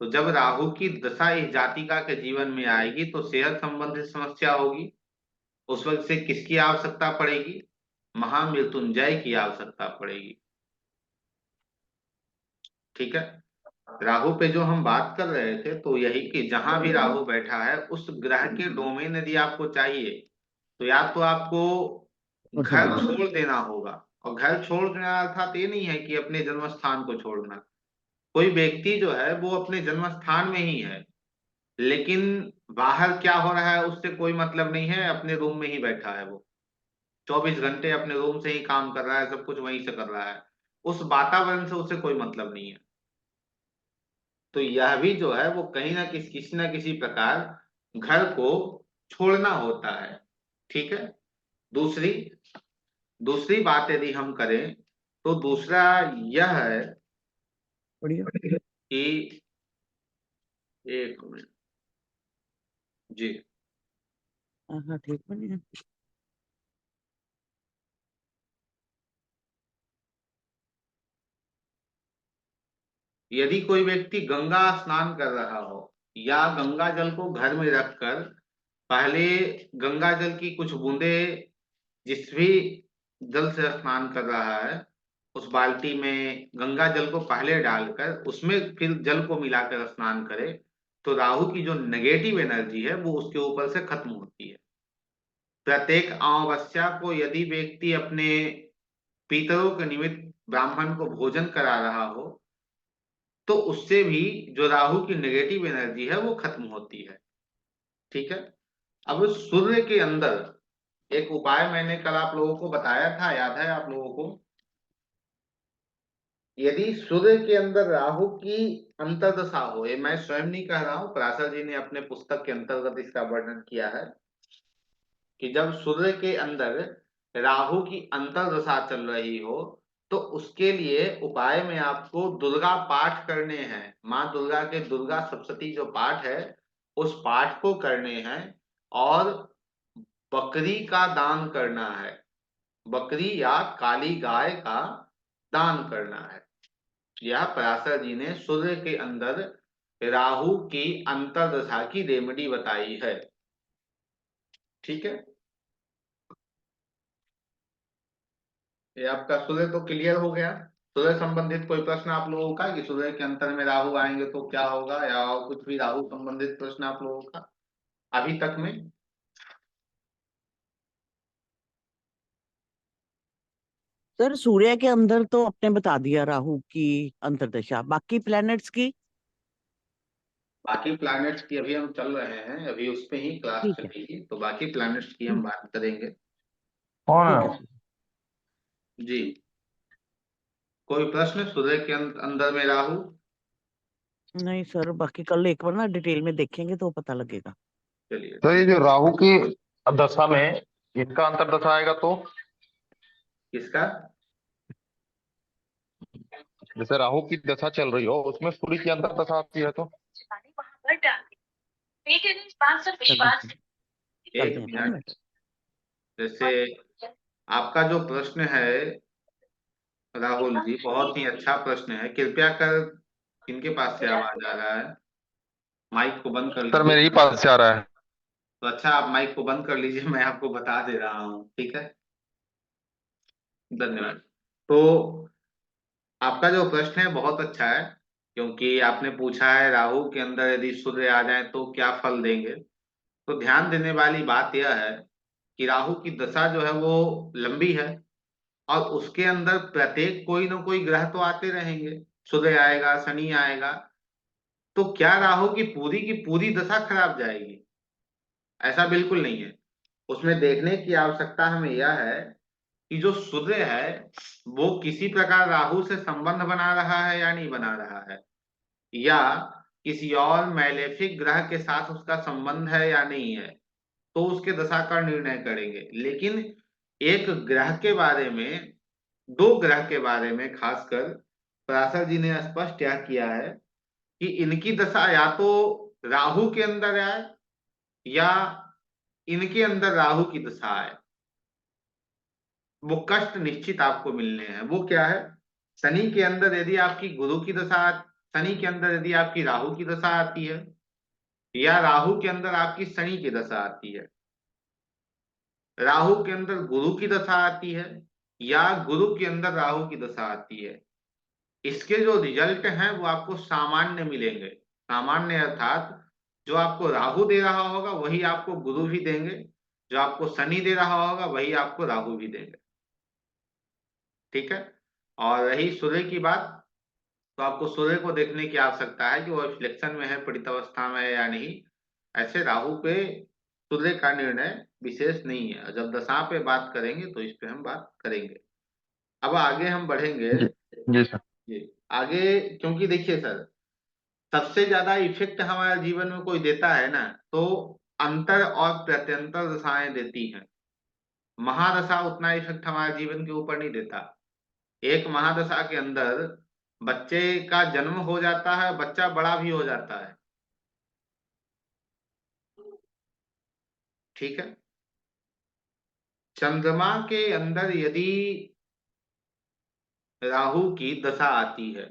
तो जब राहु की दशा इस जातिका के जीवन में आएगी तो सेहत संबंधित समस्या होगी। उस वक्त से किसकी आवश्यकता पड़ेगी? महामृत्युंजय की आवश्यकता पड़ेगी। ठीक है। राहु पे जो हम बात कर रहे थे तो यही कि जहां भी राहु बैठा है उस ग्रह के डोमेन यदि आपको चाहिए तो या तो आपको घर छोड़ देना होगा। और घर छोड़ देना अर्थात ये नहीं है कि अपने जन्म स्थान को छोड़ना। कोई व्यक्ति जो है वो अपने जन्म स्थान में ही है, लेकिन बाहर क्या हो रहा है उससे कोई मतलब नहीं है, अपने रूम में ही बैठा है वो। 24 घंटे अपने रूम से ही काम कर रहा है, सब कुछ वहीं से कर रहा है। उस वातावरण से उसे कोई मतलब नहीं है। तो यह भी जो है वो कहीं ना किसी ना किसी प्रकार घर को छोड़ना होता है। ठीक है। दूसरी दूसरी बात यदि हम करें तो दूसरा यह है बढ़िया। कि एक मिनट जी। हाँ हाँ, ठीक बढ़िया। यदि कोई व्यक्ति गंगा स्नान कर रहा हो या गंगा जल को घर में रखकर पहले गंगा जल की कुछ बूंदे जिस भी जल से स्नान कर रहा है उस बाल्टी में गंगा जल को पहले डालकर उसमें फिर जल को मिलाकर स्नान करे तो राहु की जो नेगेटिव एनर्जी है वो उसके ऊपर से खत्म होती है। प्रत्येक अमावस्या को यदि व्यक्ति अपने पितरों के निमित्त ब्राह्मण को भोजन करा रहा हो तो उससे भी जो राहु की नेगेटिव एनर्जी है वो खत्म होती है। ठीक है। अब सूर्य के अंदर एक उपाय मैंने कल आप लोगों को बताया था, याद है आप लोगों को? यदि सूर्य के अंदर राहु की अंतर्दशा हो, ये मैं स्वयं नहीं कह रहा हूं, पराशर जी ने अपने पुस्तक के अंतर्गत इसका वर्णन किया है कि जब सूर्य के अंदर राहु की अंतर्दशा चल रही हो तो उसके लिए उपाय में आपको दुर्गा पाठ करने हैं। माँ दुर्गा के दुर्गा सप्तशती जो पाठ है उस पाठ को करने हैं और बकरी का दान करना है। बकरी या काली गाय का दान करना है। यह पराशर जी ने सूर्य के अंदर राहु की अंतर्दशा की रेमेडी बताई है। ठीक है। ये आपका सूर्य तो क्लियर हो गया। सूर्य संबंधित कोई प्रश्न आप लोगों का कि सूर्य के अंतर में राहु आएंगे तो क्या होगा, या और कुछ भी राहु संबंधित प्रश्न आप लोगों का अभी तक में? सर सूर्य के अंदर तो आपने बता दिया राहु की अंतर्दशा, बाकी प्लैनेट्स की? बाकी प्लैनेट्स की अभी हम चल रहे हैं, अभी उस पे ही क्लास ठीक है। चलेगी तो बाकी प्लैनेट्स की हम ठीक। बात करेंगे। कौन ठीक है है? सर। जी। कोई प्रश्न सूर्य के अंदर में राहु? नहीं सर, बाकी कल एक बार ना डिटेल में देखेंगे तो पता लगेगा। चलिए तो ये ठीक। जो राहु की दशा में इनका अंतर्दशा आएगा तो किसका? जैसे राहु की दशा चल रही हो उसमें सूर्य की अंतर्दशा आती है तो कर देते हैं। कर एक देते हैं मिनट। मैटर। जैसे आपका जो प्रश्न है राहुल जी, बहुत ही अच्छा प्रश्न है। कृपया कर किनके पास से आवाज आ रहा है? माइक को बंद कर सर लीजिए। मेरे ही पास से आ रहा है। तो अच्छा, आप माइक को बंद कर लीजिए, मैं आपको बता दे रहा हूँ। ठीक है। धन्यवाद। तो आपका जो प्रश्न है बहुत अच्छा है, क्योंकि आपने पूछा है राहु के अंदर यदि सूर्य आ जाए तो क्या फल देंगे। तो ध्यान देने वाली बात यह है कि राहु की दशा जो है वो लंबी है और उसके अंदर प्रत्येक कोई ना कोई ग्रह तो आते रहेंगे। सूर्य आएगा, शनि आएगा। तो क्या राहु की पूरी दशा खराब जाएगी? ऐसा बिल्कुल नहीं है। उसमें देखने की आवश्यकता हमें यह है कि जो सूर्य है वो किसी प्रकार राहु से संबंध बना रहा है या नहीं बना रहा है, या किसी और मैलेफिक ग्रह के साथ उसका संबंध है या नहीं है, तो उसके दशा का निर्णय करेंगे। लेकिन एक ग्रह के बारे में, दो ग्रह के बारे में खासकर पराशर जी ने स्पष्ट यह किया है कि इनकी दशा या तो राहु के अंदर आए या इनके अंदर राहु की दशा आए, वो कष्ट निश्चित आपको मिलने हैं। वो क्या है? शनि के अंदर यदि आपकी गुरु की दशा, शनि के अंदर यदि आपकी राहु की दशा आती है, या राहु के अंदर आपकी शनि की दशा आती है, राहु के अंदर गुरु की दशा आती है, या गुरु के अंदर राहु की दशा आती है, इसके जो रिजल्ट हैं वो आपको सामान्य मिलेंगे। सामान्य अर्थात जो आपको राहु दे रहा होगा वही आपको गुरु भी देंगे, जो आपको शनि दे रहा होगा वही आपको राहु भी देंगे। ठीक है। और रही सूर्य की बात, तो आपको सूर्य को देखने की आवश्यकता है कि वो फ्लेक्शन में है, पीड़ित अवस्था में है या नहीं। ऐसे राहु पे सूर्य का निर्णय विशेष नहीं है। जब दशा पे बात करेंगे तो इस पे हम बात करेंगे। अब आगे हम बढ़ेंगे। जी जी सर। जी आगे, क्योंकि देखिए सर, सबसे ज्यादा इफेक्ट हमारे जीवन में कोई देता है ना, तो अंतर और प्रत्यंतर दशाएं देती हैं। महादशा उतना इफेक्ट हमारे जीवन के ऊपर नहीं देता। एक महादशा के अंदर बच्चे का जन्म हो जाता है, बच्चा बड़ा भी हो जाता है। ठीक है। चंद्रमा के अंदर यदि राहु की दशा आती है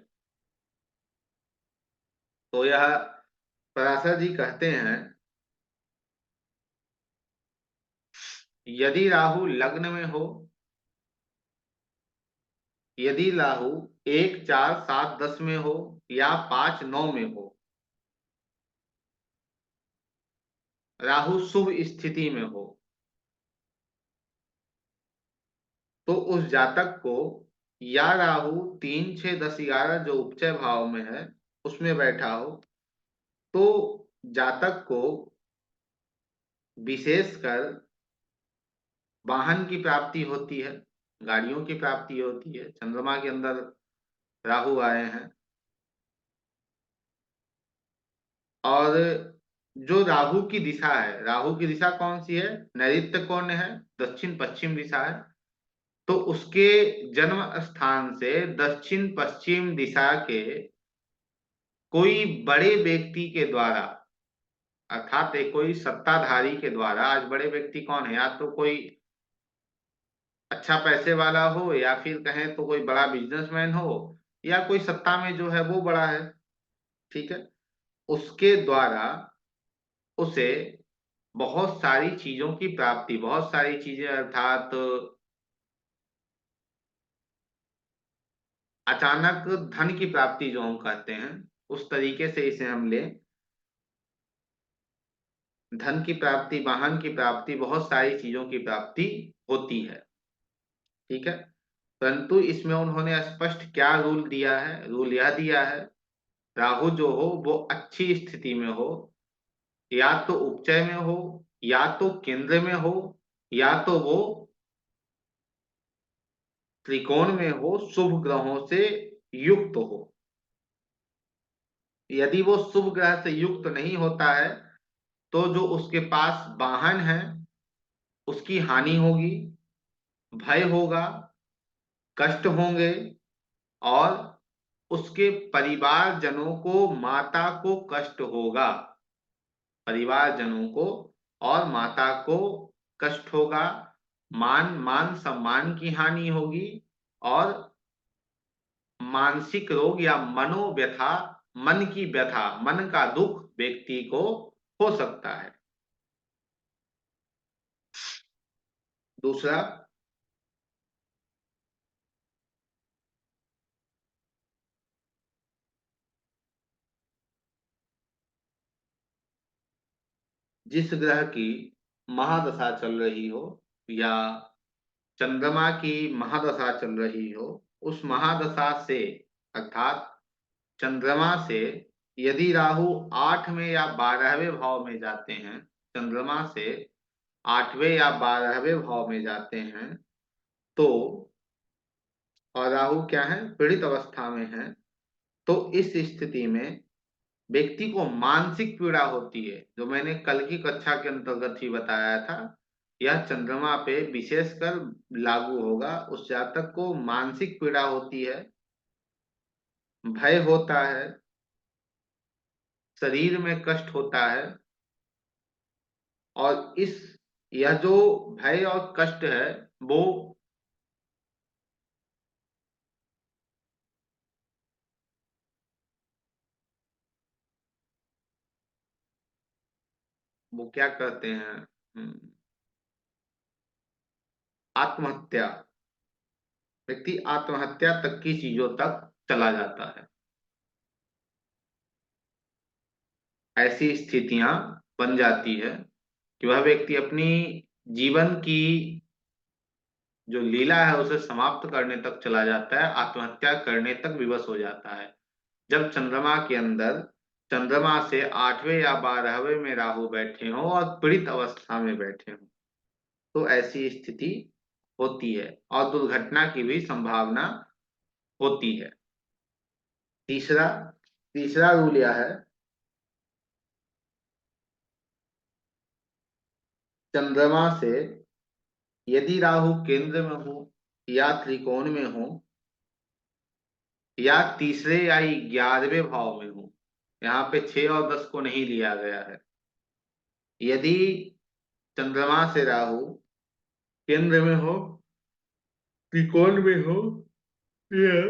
तो यह पराशर जी कहते हैं, यदि राहु लग्न में हो, यदि राहु 1 4 7 10 में हो या 5 9 में हो, राहु शुभ स्थिति में हो, तो उस जातक को, या राहु 3 6 10 11 जो उपचय भाव में है उसमें बैठा हो, तो जातक को विशेषकर वाहन की प्राप्ति होती है, गाड़ियों की प्राप्ति होती है। चंद्रमा के अंदर राहु आए हैं। और जो राहु की दिशा है, राहु की दिशा कौन सी है? नैऋत्य कोण है, दक्षिण पश्चिम दिशा है। तो उसके जन्म स्थान से दक्षिण पश्चिम दिशा के कोई बड़े व्यक्ति के द्वारा, अर्थात एक कोई सत्ताधारी के द्वारा, आज बड़े व्यक्ति कौन है? या तो कोई अच्छा पैसे वाला हो, या फिर कहें तो कोई बड़ा बिजनेसमैन हो, या कोई सत्ता में जो है वो बड़ा है। ठीक है। उसके द्वारा उसे बहुत सारी चीजों की प्राप्ति, बहुत सारी चीजें अर्थात अचानक धन की प्राप्ति जो हम कहते हैं, उस तरीके से इसे हम लें। धन की प्राप्ति, वाहन की प्राप्ति, बहुत सारी चीजों की प्राप्ति होती है। ठीक है। परंतु इसमें उन्होंने स्पष्ट क्या रूल दिया है? रूल यह दिया है, राहु जो हो वो अच्छी स्थिति में हो, या तो उपचय में हो, या तो केंद्र में हो, या तो वो त्रिकोण में हो, शुभ ग्रहों से युक्त हो। यदि वो शुभ ग्रह से युक्त नहीं होता है तो जो उसके पास वाहन है उसकी हानि होगी, भय होगा, कष्ट होंगे, और उसके परिवारजनों को, माता को कष्ट होगा। परिवारजनों को और माता को कष्ट होगा, मान मान सम्मान की हानि होगी, और मानसिक रोग या मनोव्यथा, मन की व्यथा, मन का दुख व्यक्ति को हो सकता है। दूसरा, जिस ग्रह की महादशा चल रही हो, या चंद्रमा की महादशा चल रही हो, उस महादशा से, अर्थात चंद्रमा से यदि राहु 8वें या 12वें भाव में जाते हैं, चंद्रमा से 8वें या 12वें भाव में जाते हैं, तो, और राहु क्या है? पीड़ित अवस्था में है, तो इस स्थिति में व्यक्ति को मानसिक पीड़ा होती है। जो मैंने कल की कक्षा के अंतर्गत ही बताया था, यह चंद्रमा पे विशेषकर लागू होगा। उस जातक को मानसिक पीड़ा होती है, भय होता है, शरीर में कष्ट होता है। और इस, यह जो भय और कष्ट है वो वो क्या कहते हैं, आत्महत्या, व्यक्ति आत्महत्या तक की चीजों तक चला जाता है। ऐसी स्थितियां बन जाती है कि वह व्यक्ति अपनी जीवन की जो लीला है उसे समाप्त करने तक चला जाता है, आत्महत्या करने तक विवश हो जाता है। जब चंद्रमा के अंदर चंद्रमा से 8वें या 12वें में राहु बैठे हों और पीड़ित अवस्था में बैठे हों, तो ऐसी स्थिति होती है और दुर्घटना की भी संभावना होती है। तीसरा तीसरा रूल यह है, चंद्रमा से यदि राहु केंद्र में हो या त्रिकोण में हो या तीसरे या 11वें भाव में हो, यहाँ पे 6 और 10 को नहीं लिया गया है। यदि चंद्रमा से राहु केंद्र में हो, त्रिकोण में हो या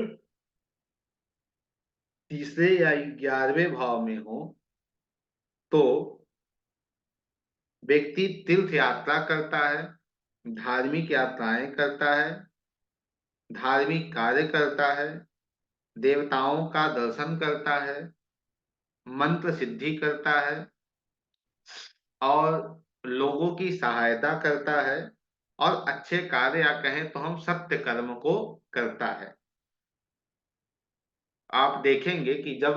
तीसरे या 11वें भाव में हो, तो व्यक्ति तीर्थ यात्रा करता है, धार्मिक यात्राएं करता है, धार्मिक कार्य करता है, देवताओं का दर्शन करता है, मंत्र सिद्धि करता है और लोगों की सहायता करता है और अच्छे कार्य या कहें तो हम सत्य कर्म को करता है। आप देखेंगे कि जब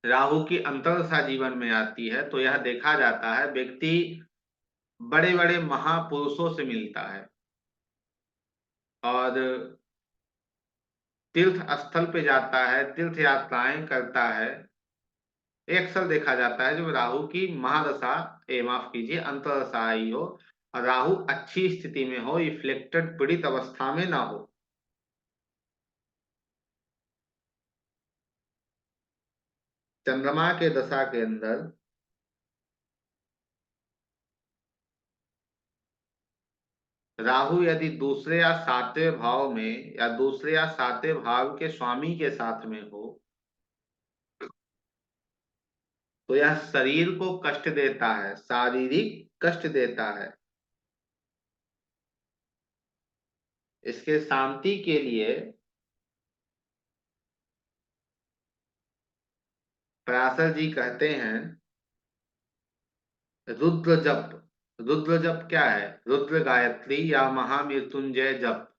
राहु की अंतर्दशा जीवन में आती है तो यह देखा जाता है व्यक्ति बड़े बड़े महापुरुषों से मिलता है और तीर्थ स्थल पे जाता है, तीर्थ यात्राएं करता है। ये अक्सर देखा जाता है जब राहु की महादशा, माफ कीजिए, अंतर्दशा आई हो और राहु अच्छी स्थिति में हो, इफ्लेक्टेड पीड़ित अवस्था में ना हो। चंद्रमा के दशा के अंदर राहु यदि दूसरे या सातवें भाव में या दूसरे या सातवें भाव के स्वामी के साथ में हो, तो यह शरीर को कष्ट देता है, शारीरिक कष्ट देता है। इसके शांति के लिए पराशर जी कहते हैं रुद्र जप। रुद्र जप क्या है? रुद्र गायत्री या महामृत्युंजय जप।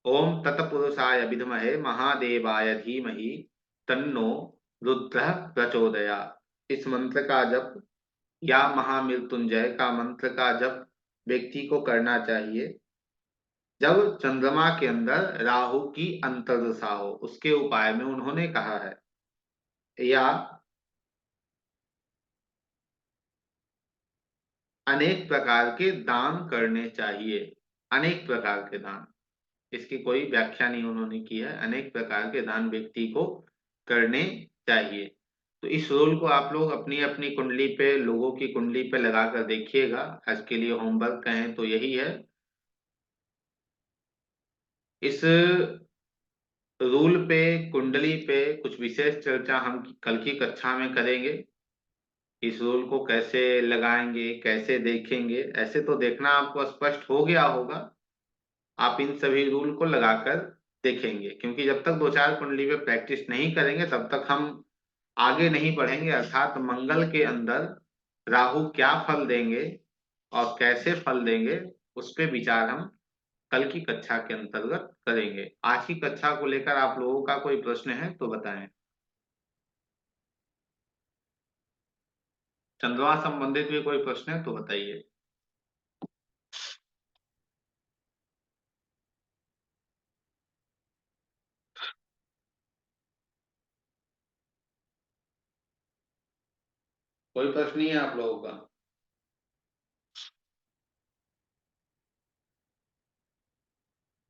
ओम तत्पुरुषाय विद्महे महादेवाय धीमहि तन्नो रुद्र प्रचोदयात्। इस मंत्र का जप या महामृत्युंजय का मंत्र का जप व्यक्ति को करना चाहिए जब चंद्रमा के अंदर राहु की अंतर्दशा हो। उसके उपाय में उन्होंने कहा है, या अनेक प्रकार के दान करने चाहिए। अनेक प्रकार के दान, इसकी कोई व्याख्या नहीं उन्होंने की है। अनेक प्रकार के दान व्यक्ति को करने चाहिए। तो इस रोल को आप लोग अपनी अपनी कुंडली पे, लोगों की कुंडली पे लगा कर देखिएगा। आज के लिए होमवर्क कहें तो यही है। इस रूल पे, कुंडली पे कुछ विशेष चर्चा हम कल की कक्षा में करेंगे। इस रूल को कैसे लगाएंगे, कैसे देखेंगे, ऐसे तो देखना आपको स्पष्ट हो गया होगा। आप इन सभी रूल को लगाकर देखेंगे, क्योंकि जब तक 2-4 कुंडली पे प्रैक्टिस नहीं करेंगे तब तक हम आगे नहीं बढ़ेंगे। अर्थात मंगल के अंदर राहु क्या फल देंगे और कैसे फल देंगे, उस पे विचार हम कल की कक्षा के अंतर्गत करेंगे। आज की कक्षा को लेकर आप लोगों का कोई प्रश्न है तो बताएं। चंद्रमा संबंधित भी कोई प्रश्न है तो बताइए। कोई प्रश्न नहीं है आप लोगों का?